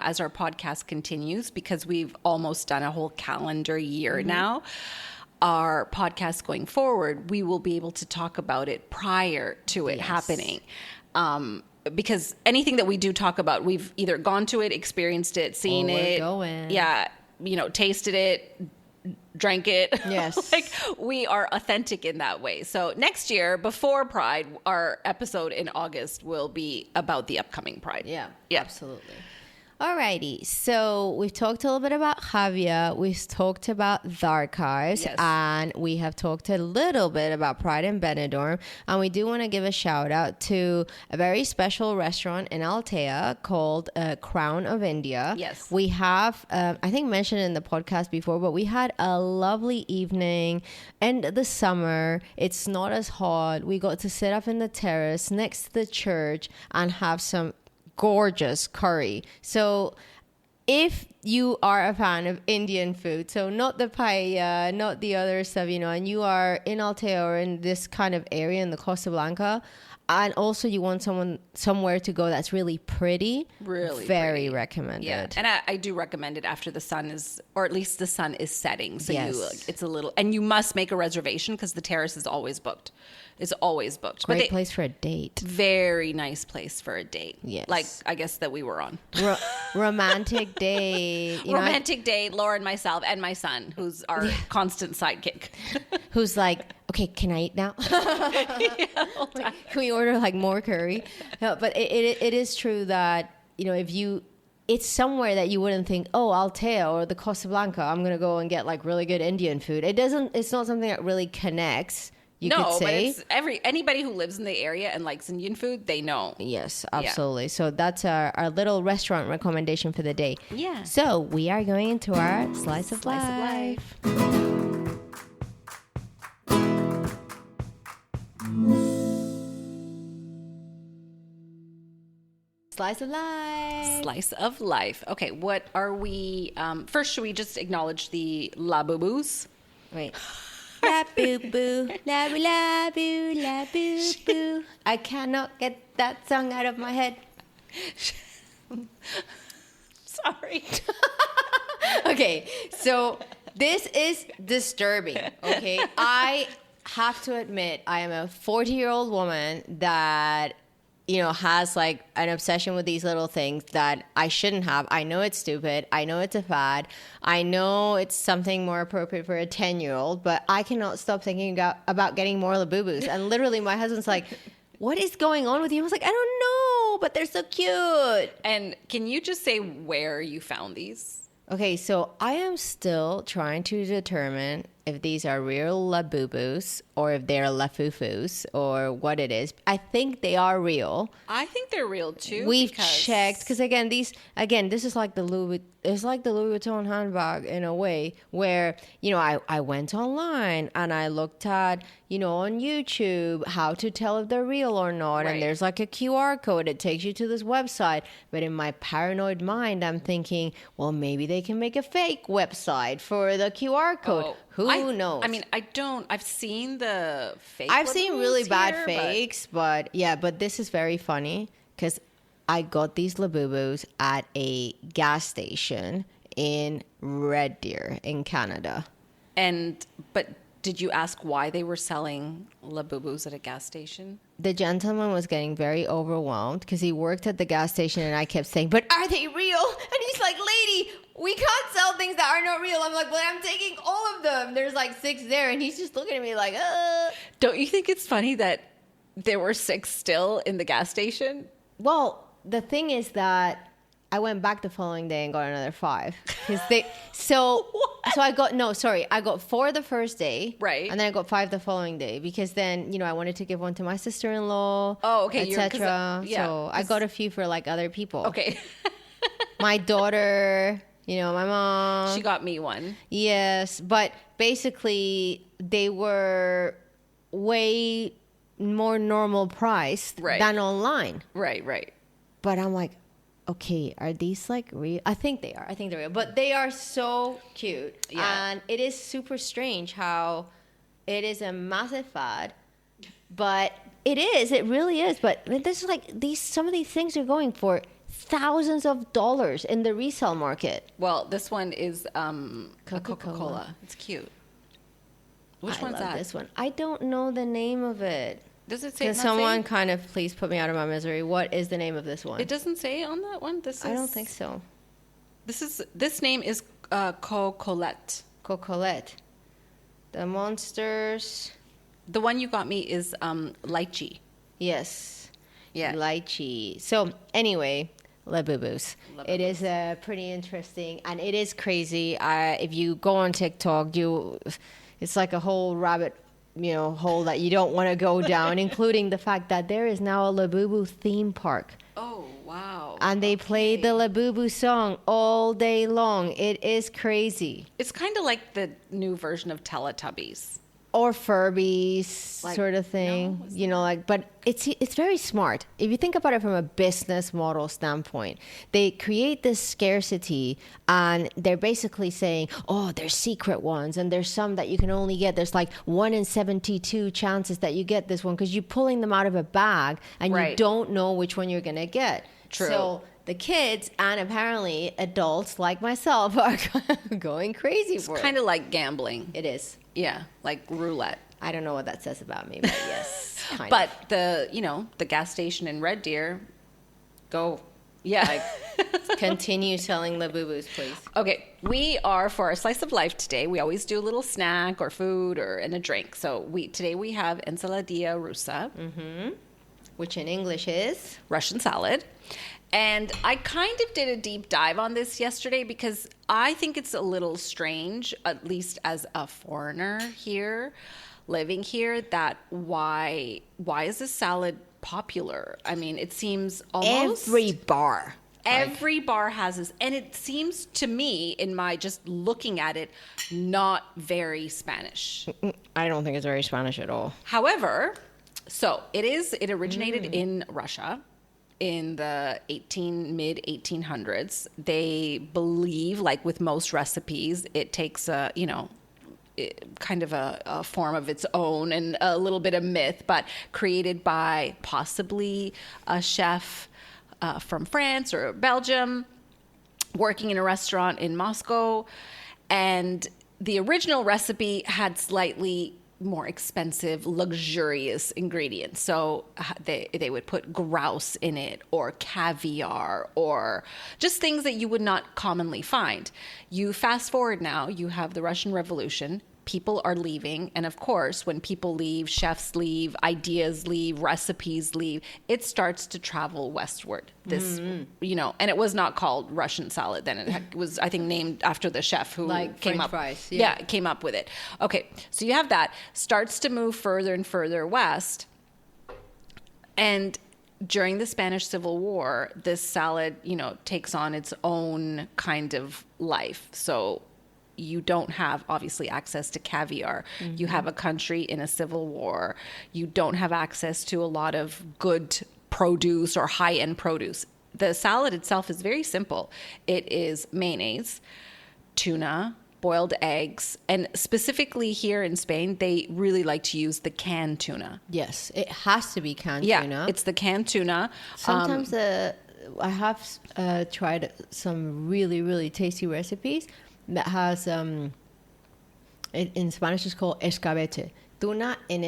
[SPEAKER 2] as our podcast continues, because we've almost done a whole calendar year now, our podcast going forward, we will be able to talk about it prior to it happening. Because anything that we do talk about, we've either gone to it, experienced it, seen it.
[SPEAKER 1] Going.
[SPEAKER 2] Yeah. Tasted it, drank it.
[SPEAKER 1] Yes.
[SPEAKER 2] Like, we are authentic in that way. So next year, before Pride, our episode in August will be about the upcoming Pride.
[SPEAKER 1] Yeah. Absolutely. Alrighty, so we've talked a little bit about Javea, we've talked about the archives, and we have talked a little bit about Pride in Benidorm, and we do want to give a shout out to a very special restaurant in Altea called Crown of India.
[SPEAKER 2] Yes.
[SPEAKER 1] We have, I think mentioned in the podcast before, but we had a lovely evening, and the summer, it's not as hot, we got to sit up in the terrace next to the church and have some gorgeous curry. So if you are a fan of Indian food, so not the paella, not the other stuff, and you are in Altea or in this kind of area in the Costa Blanca, and also you want somewhere to go that's really pretty, very
[SPEAKER 2] pretty.
[SPEAKER 1] recommended.
[SPEAKER 2] Yeah, and I do recommend it after the sun is, or at least the sun is setting. So it's a little, and you must make a reservation because the terrace is always booked. It's always booked.
[SPEAKER 1] Great place for a date.
[SPEAKER 2] Very nice place for a date.
[SPEAKER 1] Yes.
[SPEAKER 2] Like, I guess that we were on.
[SPEAKER 1] Romantic date.
[SPEAKER 2] Romantic date, Laura and myself and my son, who's our constant sidekick.
[SPEAKER 1] Who's like, okay, can I eat now? Can we order like more curry? No, but it is true that, it's somewhere that you wouldn't think, oh, Altea or the Costa Blanca, I'm going to go and get like really good Indian food. It's not something that really connects. You could say.
[SPEAKER 2] But it's anybody who lives in the area and likes Indian food, they know.
[SPEAKER 1] Yes, absolutely. Yeah. So that's our little restaurant recommendation for the day.
[SPEAKER 2] Yeah.
[SPEAKER 1] So we are going into our Slice of Life. Slice of life.
[SPEAKER 2] Slice of life. Okay, what are we? First, should we just acknowledge the la boo-boos?
[SPEAKER 1] Wait. La boo boo, la boo la boo, la boo boo. I cannot get that song out of my head.
[SPEAKER 2] Sorry.
[SPEAKER 1] Okay, so this is disturbing. Okay, I have to admit, I am a 40-year-old woman that, you know, has like an obsession with these little things that I shouldn't have. I know it's stupid. I know it's a fad. I know it's something more appropriate for a 10-year-old, but I cannot stop thinking about getting more Labubu's. And literally my husband's like, what is going on with you? I was like, I don't know, but they're so cute.
[SPEAKER 2] And can you just say where you found these?
[SPEAKER 1] Okay, so I am still trying to determine if these are real Labubus or if they're Lafufus or what it is. I think they are real.
[SPEAKER 2] I think they're real too.
[SPEAKER 1] We've checked because this is like the Louis Vuitton handbag in a way where, you know, I went online and I looked at, you know, on YouTube how to tell if they're real or not. Right. And there's like a QR code. It takes you to this website. But in my paranoid mind, I'm thinking, well, maybe they can make a fake website for the QR code.
[SPEAKER 2] Oh.
[SPEAKER 1] Who knows?
[SPEAKER 2] I mean, I've seen the fake.
[SPEAKER 1] I've seen really bad fakes, but this is very funny because I got these Labubus at a gas station in Red Deer in Canada.
[SPEAKER 2] But did you ask why they were selling Labubus at a gas station?
[SPEAKER 1] The gentleman was getting very overwhelmed because he worked at the gas station and I kept saying, but are they real? And he's like, lady, we can't sell things that are not real. I'm like, but I'm taking all of them. There's like 6 there. And he's just looking at me like,
[SPEAKER 2] Don't you think it's funny that there were 6 still in the gas station?
[SPEAKER 1] Well, the thing is that I went back the following day and got another 5. So I got 4 the first day.
[SPEAKER 2] Right.
[SPEAKER 1] And then I got 5 the following day because then, you know, I wanted to give one to my sister-in-law.
[SPEAKER 2] Oh, okay.
[SPEAKER 1] Etc. So I got a few for like other people.
[SPEAKER 2] Okay.
[SPEAKER 1] My daughter, you know, my mom.
[SPEAKER 2] She got me one.
[SPEAKER 1] Yes. But basically they were way more normal priced than online.
[SPEAKER 2] Right.
[SPEAKER 1] But I'm like, okay, are these like real? I think they are. I think they're real. But they are so cute. Yeah. And it is super strange how it is a massive fad. But it really is. But there's like some of these things are going for thousands of dollars in the resale market.
[SPEAKER 2] Well, this one is a Coca-Cola. It's cute. Which one's that?
[SPEAKER 1] This one. I don't know the name of it.
[SPEAKER 2] Does it say?
[SPEAKER 1] Can someone kind of please put me out of my misery? What is the name of this one?
[SPEAKER 2] It doesn't say on that one.
[SPEAKER 1] I don't think so.
[SPEAKER 2] This name is Cocolette.
[SPEAKER 1] Cocolette. The monsters.
[SPEAKER 2] The one you got me is lychee.
[SPEAKER 1] Yes.
[SPEAKER 2] Yeah.
[SPEAKER 1] Lychee. So anyway, Labubus. It is pretty interesting and it is crazy. If you go on TikTok, it's like a whole rabbit hole that you don't want to go down, including the fact that there is now a Labubu theme park.
[SPEAKER 2] Oh, wow.
[SPEAKER 1] And they play the Labubu song all day long. It is crazy.
[SPEAKER 2] It's kind of like the new version of Teletubbies.
[SPEAKER 1] Or Furbies, sort of thing. But it's very smart. If you think about it from a business model standpoint, they create this scarcity and they're basically saying, oh, there's secret ones and there's some that you can only get. There's like 1 in 72 chances that you get this one because you're pulling them out of a bag and you don't know which one you're going to get.
[SPEAKER 2] True.
[SPEAKER 1] So the kids and apparently adults like myself are going crazy for it.
[SPEAKER 2] It's kind of like gambling.
[SPEAKER 1] It is.
[SPEAKER 2] Yeah, like roulette.
[SPEAKER 1] I don't know what that says about me, but yes.
[SPEAKER 2] But the gas station in Red Deer, go. Yeah.
[SPEAKER 1] Continue selling Labubus, please.
[SPEAKER 2] Okay, we are, for our slice of life today, we always do a little snack or food and a drink. So today we have ensaladilla rusa.
[SPEAKER 1] Mm-hmm. Which in English is?
[SPEAKER 2] Russian salad. And I kind of did a deep dive on this yesterday because I think it's a little strange, at least as a foreigner here, living here, that why is this salad popular? I mean, it seems almost...
[SPEAKER 1] Every bar
[SPEAKER 2] has this. And it seems to me, in my just looking at it, not very Spanish.
[SPEAKER 1] I don't think it's very Spanish at all.
[SPEAKER 2] However, so it originated in Russia. in the mid 1800s. They believe, like with most recipes, it takes kind of a form of its own and a little bit of myth, but created by possibly a chef from France or Belgium working in a restaurant in Moscow. And the original recipe had slightly more expensive, luxurious ingredients. So they would put grouse in it, or caviar, or just things that you would not commonly find. You fast forward now, you have the Russian Revolution. People are leaving. And of course, when people leave, chefs leave, ideas leave, recipes leave, it starts to travel westward. This, and it was not called Russian salad then. It was, I think, named after the chef who came up.
[SPEAKER 1] Fries,
[SPEAKER 2] came up with it. Okay, so you have that. Starts to move further and further west. And during the Spanish Civil War, this salad, takes on its own kind of life. So you don't have, obviously, access to caviar. You have a country in a civil war. You don't have access to a lot of good produce or high-end produce. The salad itself is very simple. It is mayonnaise, tuna, boiled eggs, and specifically here in Spain, they really like to use the canned tuna.
[SPEAKER 1] Yes, it has to be canned tuna.
[SPEAKER 2] Yeah, it's the canned tuna.
[SPEAKER 1] Sometimes I have tried some really, really tasty recipes that has, in Spanish it's called escabeche. Atún en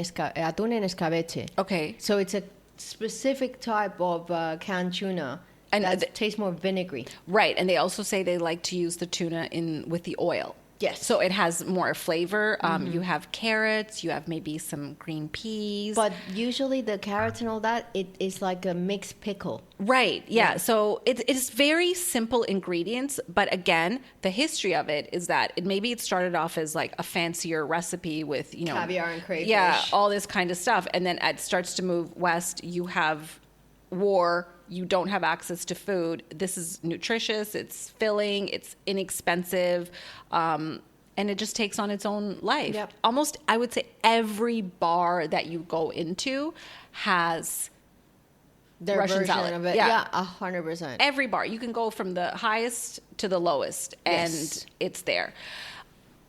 [SPEAKER 1] escabeche.
[SPEAKER 2] Okay.
[SPEAKER 1] So it's a specific type of canned tuna that tastes more vinegary.
[SPEAKER 2] Right, and they also say they like to use the tuna with the oil.
[SPEAKER 1] Yes.
[SPEAKER 2] So it has more flavor. You have carrots, you have maybe some green peas.
[SPEAKER 1] But usually the carrots and all that, it is like a mixed pickle.
[SPEAKER 2] Right, yeah. So it's very simple ingredients. But again, the history of it is that maybe it started off as like a fancier recipe with,
[SPEAKER 1] caviar and crayfish.
[SPEAKER 2] Yeah, all this kind of stuff. And then it starts to move west. You have war. You don't have access to food. This is nutritious. It's filling. It's inexpensive. And it just takes on its own life.
[SPEAKER 1] Yep.
[SPEAKER 2] Almost, I would say, every bar that you go into has
[SPEAKER 1] their
[SPEAKER 2] Russian
[SPEAKER 1] version
[SPEAKER 2] salad.
[SPEAKER 1] of it. Yeah, 100%.
[SPEAKER 2] Every bar. You can go from the highest to the lowest, and
[SPEAKER 1] Yes.
[SPEAKER 2] it's there.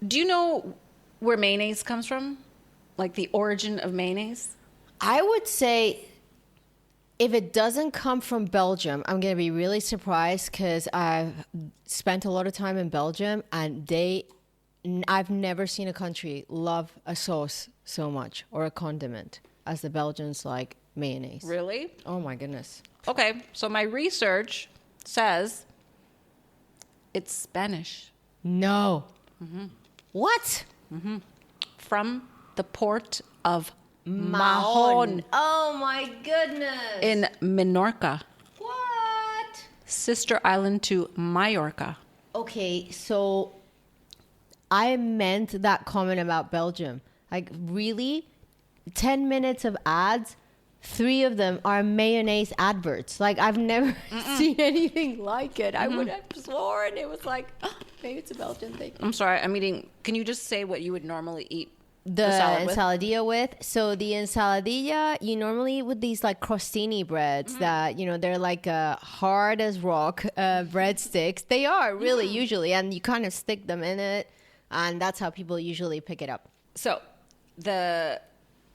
[SPEAKER 2] Do you know where mayonnaise comes from? Like the origin of mayonnaise?
[SPEAKER 1] I would say if it doesn't come from Belgium, I'm going to be really surprised because I've spent a lot of time in Belgium and I've never seen a country love a sauce so much or a condiment as the Belgians like mayonnaise.
[SPEAKER 2] Really?
[SPEAKER 1] Oh my goodness.
[SPEAKER 2] Okay, so my research says it's Spanish.
[SPEAKER 1] No. What?
[SPEAKER 2] From the port of
[SPEAKER 1] Mahon.
[SPEAKER 2] Mahon
[SPEAKER 1] Oh my goodness.
[SPEAKER 2] in Minorca,
[SPEAKER 1] What?
[SPEAKER 2] sister island to Mallorca.
[SPEAKER 1] Okay, so I meant that comment about Belgium. Like, really? 10 minutes of ads, 3 of them are mayonnaise adverts. Like, I've never seen anything like it. I would have sworn it was like, maybe it's a Belgian thing.
[SPEAKER 2] I'm sorry, I'm eating. Can you just say what you would normally eat
[SPEAKER 1] The
[SPEAKER 2] salad with?
[SPEAKER 1] ensaladilla with. So the ensaladilla, you normally eat with these like crostini breads that, they're like hard as rock breadsticks. They are really usually, and you kind of stick them in it, and that's how people usually pick it up.
[SPEAKER 2] So, the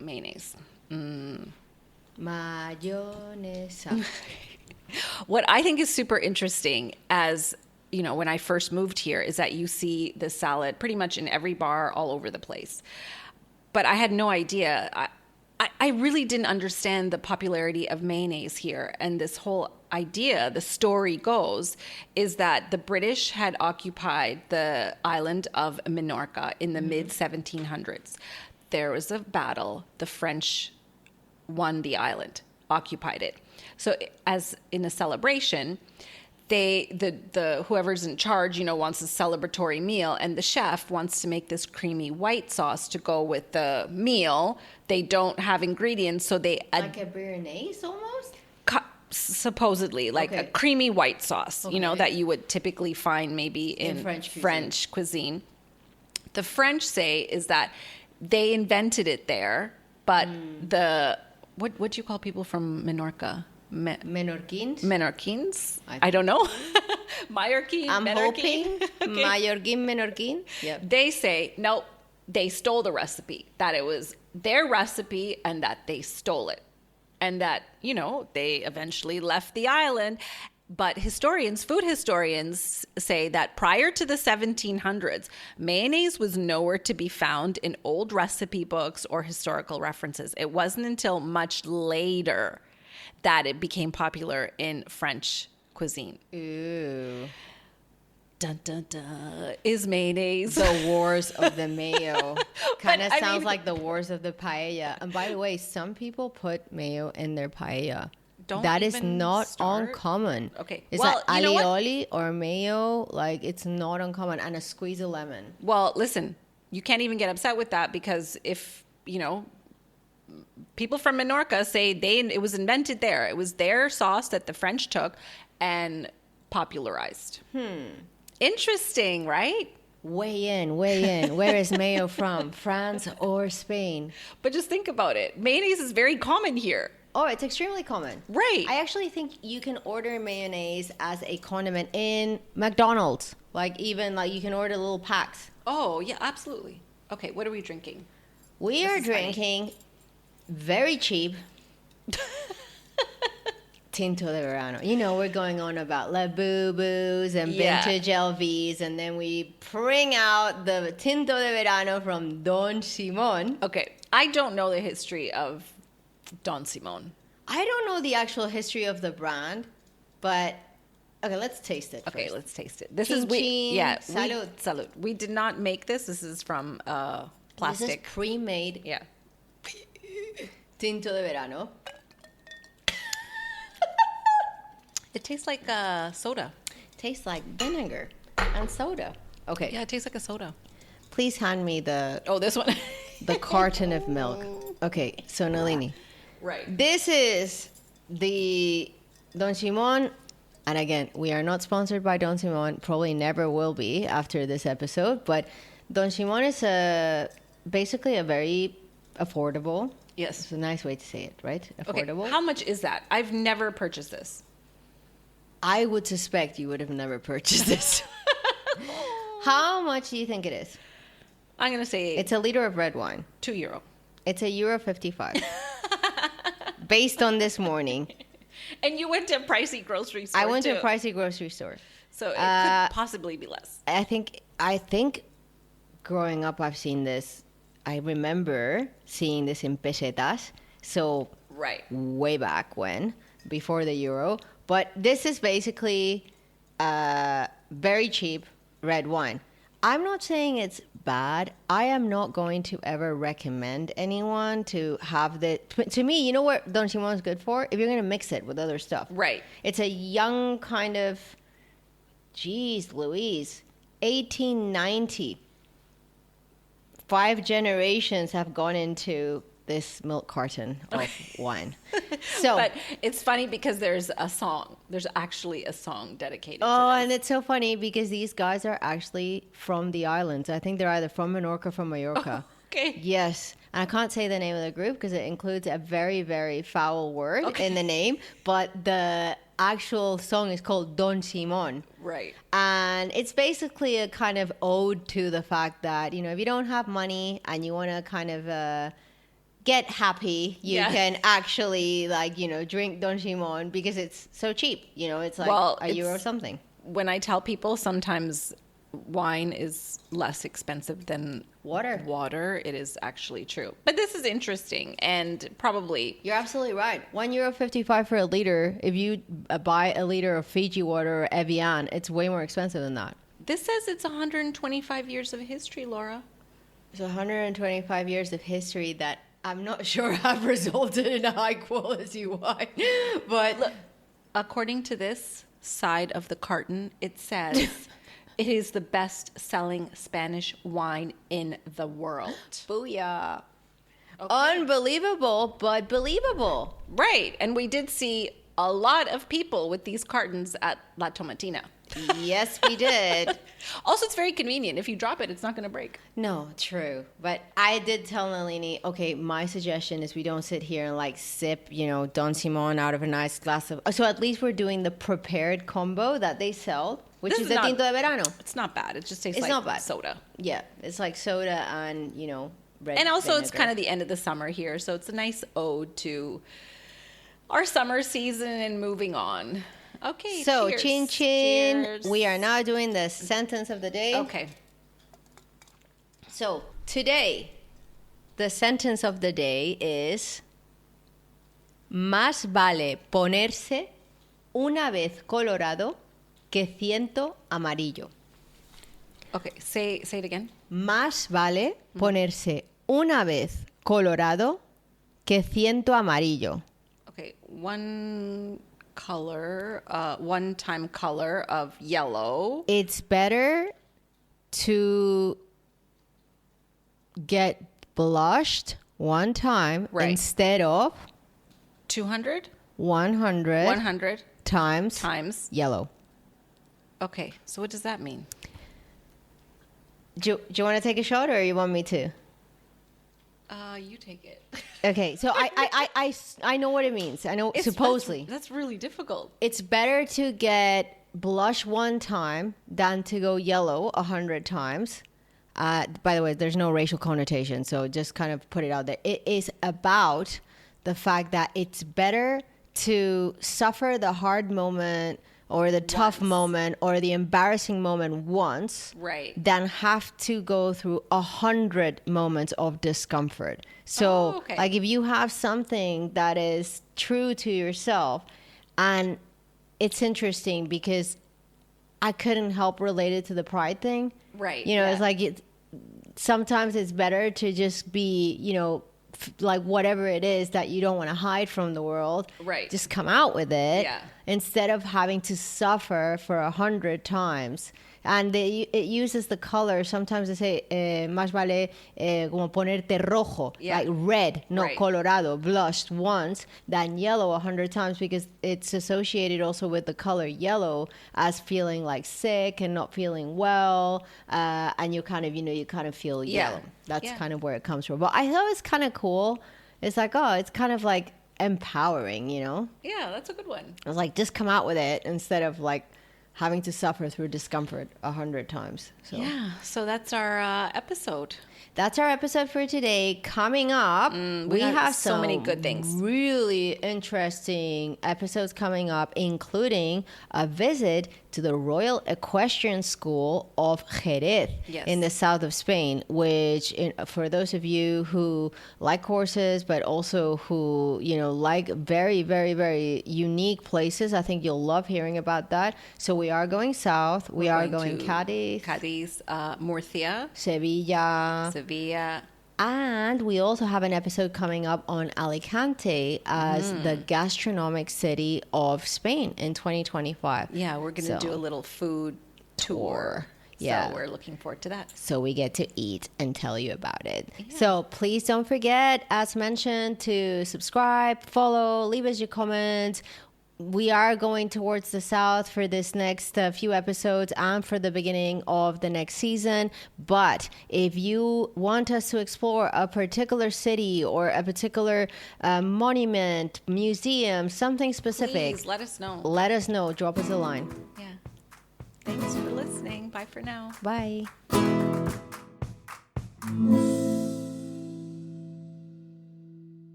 [SPEAKER 2] mayonnaise.
[SPEAKER 1] Mayonesa.
[SPEAKER 2] What I think is super interesting as, when I first moved here is that you see the salad pretty much in every bar all over the place. But I had no idea. I really didn't understand the popularity of mayonnaise here. And this whole idea, the story goes, is that the British had occupied the island of Minorca in the mid-1700s. There was a battle. The French won the island, occupied it. So as in a celebration, the whoever's in charge, wants a celebratory meal, and the chef wants to make this creamy white sauce to go with the meal. They don't have ingredients, so they
[SPEAKER 1] Like a béarnaise almost?
[SPEAKER 2] supposedly like a creamy white sauce,
[SPEAKER 1] Okay.
[SPEAKER 2] that you would typically find maybe in
[SPEAKER 1] French
[SPEAKER 2] cuisine. The French say is that they invented it there, but what do you call people from Minorca?
[SPEAKER 1] Menorquins.
[SPEAKER 2] Menorquins. I don't know. Mallorquin.
[SPEAKER 1] I'm
[SPEAKER 2] Menorquin.
[SPEAKER 1] hoping Mallorquin, Menorquin. Yeah.
[SPEAKER 2] They say, no, they stole the recipe, that it was their recipe and that they stole it. And that, you know, they eventually left the island. But food historians say that prior to the 1700s, mayonnaise was nowhere to be found in old recipe books or historical references. It wasn't until much later that it became popular in French cuisine.
[SPEAKER 1] Ooh.
[SPEAKER 2] Dun, dun, dun. Is mayonnaise.
[SPEAKER 1] The wars of the mayo. Kind of
[SPEAKER 2] But, I
[SPEAKER 1] sounds
[SPEAKER 2] mean-
[SPEAKER 1] like the wars of the paella. And by the way, some people put mayo in their paella.
[SPEAKER 2] Don't
[SPEAKER 1] That is
[SPEAKER 2] even
[SPEAKER 1] not
[SPEAKER 2] start.
[SPEAKER 1] uncommon.
[SPEAKER 2] Okay.
[SPEAKER 1] It's
[SPEAKER 2] Well,
[SPEAKER 1] like
[SPEAKER 2] you know what?
[SPEAKER 1] alioli or mayo. Like, it's not uncommon. And a squeeze of lemon.
[SPEAKER 2] Well, listen, you can't even get upset with that because if, you know, people from Menorca say it was invented there. It was their sauce that the French took and popularized. Interesting, right?
[SPEAKER 1] Weigh in, weigh in. Where is mayo from? France or Spain?
[SPEAKER 2] But just think about it. Mayonnaise is very common here.
[SPEAKER 1] Oh, it's extremely common.
[SPEAKER 2] Right.
[SPEAKER 1] I actually think you can order mayonnaise as a condiment in McDonald's. Like, even, like, you can order little packs.
[SPEAKER 2] Oh, yeah, absolutely. Okay, what are we drinking?
[SPEAKER 1] We are
[SPEAKER 2] is funny.
[SPEAKER 1] drinking very cheap Tinto de Verano. You know, we're going on about La Boo-Boos and
[SPEAKER 2] Yeah.
[SPEAKER 1] vintage LVs, and then we bring out the Tinto de Verano from Don Simon.
[SPEAKER 2] Okay, I don't know the history of Don Simon.
[SPEAKER 1] I don't know the actual history of the brand, but okay, let's taste it
[SPEAKER 2] Okay,
[SPEAKER 1] first.
[SPEAKER 2] let's taste it. This
[SPEAKER 1] Chin
[SPEAKER 2] is
[SPEAKER 1] chin, salud.
[SPEAKER 2] salud. We did not make this. This is from plastic.
[SPEAKER 1] This is pre-made
[SPEAKER 2] Yeah.
[SPEAKER 1] Tinto de Verano.
[SPEAKER 2] It tastes like soda.
[SPEAKER 1] Tastes like vinegar and soda. Okay,
[SPEAKER 2] Yeah, it tastes like a soda.
[SPEAKER 1] please hand me the
[SPEAKER 2] Oh, this one.
[SPEAKER 1] carton of milk. Okay, so Nalini,
[SPEAKER 2] Right.
[SPEAKER 1] this is the Don Simon, and again, we are not sponsored by Don Simon. Probably never will be after this episode. But Don Simon is basically a very affordable.
[SPEAKER 2] Yes.
[SPEAKER 1] It's a nice way to say it, right?
[SPEAKER 2] Okay,
[SPEAKER 1] Affordable.
[SPEAKER 2] how much is that? I've never purchased this.
[SPEAKER 1] I would suspect you would have never purchased this. How much do you think it is?
[SPEAKER 2] I'm going to say
[SPEAKER 1] It's a liter of red wine.
[SPEAKER 2] €2.
[SPEAKER 1] It's €1.55. Based on this morning.
[SPEAKER 2] And you went to a pricey grocery store
[SPEAKER 1] I went to
[SPEAKER 2] too.
[SPEAKER 1] a pricey grocery store.
[SPEAKER 2] So it could possibly be less.
[SPEAKER 1] I think growing up I've seen this. I remember seeing this in pesetas. So
[SPEAKER 2] Right.
[SPEAKER 1] way back when, before the euro. But this is basically very cheap red wine. I'm not saying it's bad. I am not going to ever recommend anyone to have the. To me, you know what Don Simon is good for? If you're going to mix it with other stuff.
[SPEAKER 2] Right.
[SPEAKER 1] It's a young kind of. Geez, Louise. 1890. 5 generations have gone into this milk carton of wine. So,
[SPEAKER 2] But it's funny because there's a song. There's actually a song dedicated to
[SPEAKER 1] oh,
[SPEAKER 2] this.
[SPEAKER 1] and it's so funny because these guys are actually from the islands. I think they're either from Menorca or from Mallorca.
[SPEAKER 2] Okay.
[SPEAKER 1] Yes. And I can't say the name of the group because it includes a very, very foul word in the name. But the actual song is called Don Simon.
[SPEAKER 2] Right.
[SPEAKER 1] And it's basically a kind of ode to the fact that, if you don't have money and you want to kind of get happy, you
[SPEAKER 2] Yeah.
[SPEAKER 1] can actually, drink Don Simon because it's so cheap. It's like
[SPEAKER 2] Well,
[SPEAKER 1] a euro
[SPEAKER 2] it's-
[SPEAKER 1] something.
[SPEAKER 2] When I tell people sometimes wine is less expensive than
[SPEAKER 1] Water.
[SPEAKER 2] it is actually true. But this is interesting and probably
[SPEAKER 1] You're absolutely right. €1.55 for a liter. If you buy a liter of Fiji water or Evian, it's way more expensive than that.
[SPEAKER 2] this says it's 125 years of history, Laura.
[SPEAKER 1] It's 125 years of history that I'm not sure have resulted in a high quality wine. But
[SPEAKER 2] Look, according to this side of the carton, it says it is the best-selling Spanish wine in the world.
[SPEAKER 1] booyah. Unbelievable, but believable.
[SPEAKER 2] Right. And we did see a lot of people with these cartons at La Tomatina.
[SPEAKER 1] Yes, we did.
[SPEAKER 2] Also, it's very convenient. If you drop it, it's not going to break.
[SPEAKER 1] No, true. But I did tell Nalini, okay, my suggestion is we don't sit here and like sip, Don Simon out of a nice glass of... So at least we're doing the prepared combo that they sell, which is the Tinto de Verano.
[SPEAKER 2] It's not bad. It just tastes
[SPEAKER 1] It's
[SPEAKER 2] like
[SPEAKER 1] not bad.
[SPEAKER 2] soda.
[SPEAKER 1] Yeah, it's like soda and, red
[SPEAKER 2] And also
[SPEAKER 1] vinegar.
[SPEAKER 2] it's kind of the end of the summer here. So it's a nice ode to our summer season and moving on. Okay,
[SPEAKER 1] So,
[SPEAKER 2] cheers.
[SPEAKER 1] chin chin.
[SPEAKER 2] Cheers.
[SPEAKER 1] We are now doing the sentence of the day.
[SPEAKER 2] Okay.
[SPEAKER 1] So, today, the sentence of the day is: Más vale ponerse una vez colorado que ciento amarillo.
[SPEAKER 2] Okay, say it again.
[SPEAKER 1] Más vale ponerse una vez colorado que ciento amarillo.
[SPEAKER 2] Okay, one time color of yellow.
[SPEAKER 1] It's better to get blushed one time instead of
[SPEAKER 2] 200?
[SPEAKER 1] 100
[SPEAKER 2] 100
[SPEAKER 1] times yellow.
[SPEAKER 2] Okay, so what does that mean?
[SPEAKER 1] Do you want to take a shot or you want me to?
[SPEAKER 2] You take it.
[SPEAKER 1] Okay, so I know what it means. I know supposedly.
[SPEAKER 2] That's really difficult.
[SPEAKER 1] It's better to get blush one time than to go yellow 100 times. By the way, there's no racial connotation, so just kind of put it out there. It is about the fact that it's better to suffer the hard moment or the tough moment or the embarrassing moment once, than have to go through 100 moments of discomfort. So, like if you have something that is true to yourself, and it's interesting because I couldn't help relate it to the pride thing.
[SPEAKER 2] Right.
[SPEAKER 1] It's like sometimes it's better to just be, like whatever it is that you don't want to hide from the world, just come out with it instead of having to suffer for 100 times. And it uses the color. Sometimes they say más vale como ponerte rojo, like red, not colorado, blushed once, than yellow 100 times, because it's associated also with the color yellow as feeling like sick and not feeling well, and you kind of feel yellow. That's kind of where it comes from. But I thought it's kind of cool. It's like, it's kind of like empowering,
[SPEAKER 2] Yeah, that's a good one.
[SPEAKER 1] I was like, just come out with it instead of like having to suffer through discomfort 100 times.
[SPEAKER 2] So that's our episode.
[SPEAKER 1] That's our episode for today. Coming up, we have
[SPEAKER 2] so many good things.
[SPEAKER 1] Really interesting episodes coming up, including a visit to the Royal Equestrian School of Jerez in the south of Spain, which for those of you who like horses, but also who, like very, very, very unique places, I think you'll love hearing about that. So we are going south. We are going
[SPEAKER 2] Cádiz, Murcia,
[SPEAKER 1] Sevilla. And we also have an episode coming up on Alicante as the gastronomic city of Spain in 2025.
[SPEAKER 2] Yeah, we're going to do a little food tour.
[SPEAKER 1] Yeah.
[SPEAKER 2] So we're looking forward to that.
[SPEAKER 1] So we get to eat and tell you about it. Yeah. So please don't forget, as mentioned, to subscribe, follow, leave us your comments. We are going towards the south for this next few episodes and for the beginning of the next season. But if you want us to explore a particular city or a particular monument, museum, something specific,
[SPEAKER 2] please let us know.
[SPEAKER 1] Let us know. Drop us a line.
[SPEAKER 2] Yeah. Thanks for listening. Bye for now.
[SPEAKER 1] Bye.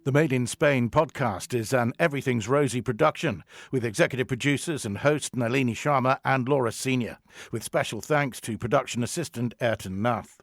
[SPEAKER 3] The Made in Spain podcast is an Everything's Rosy production, with executive producers and host Nalini Sharma and Laura Senior, with special thanks to production assistant Ayrton Nath.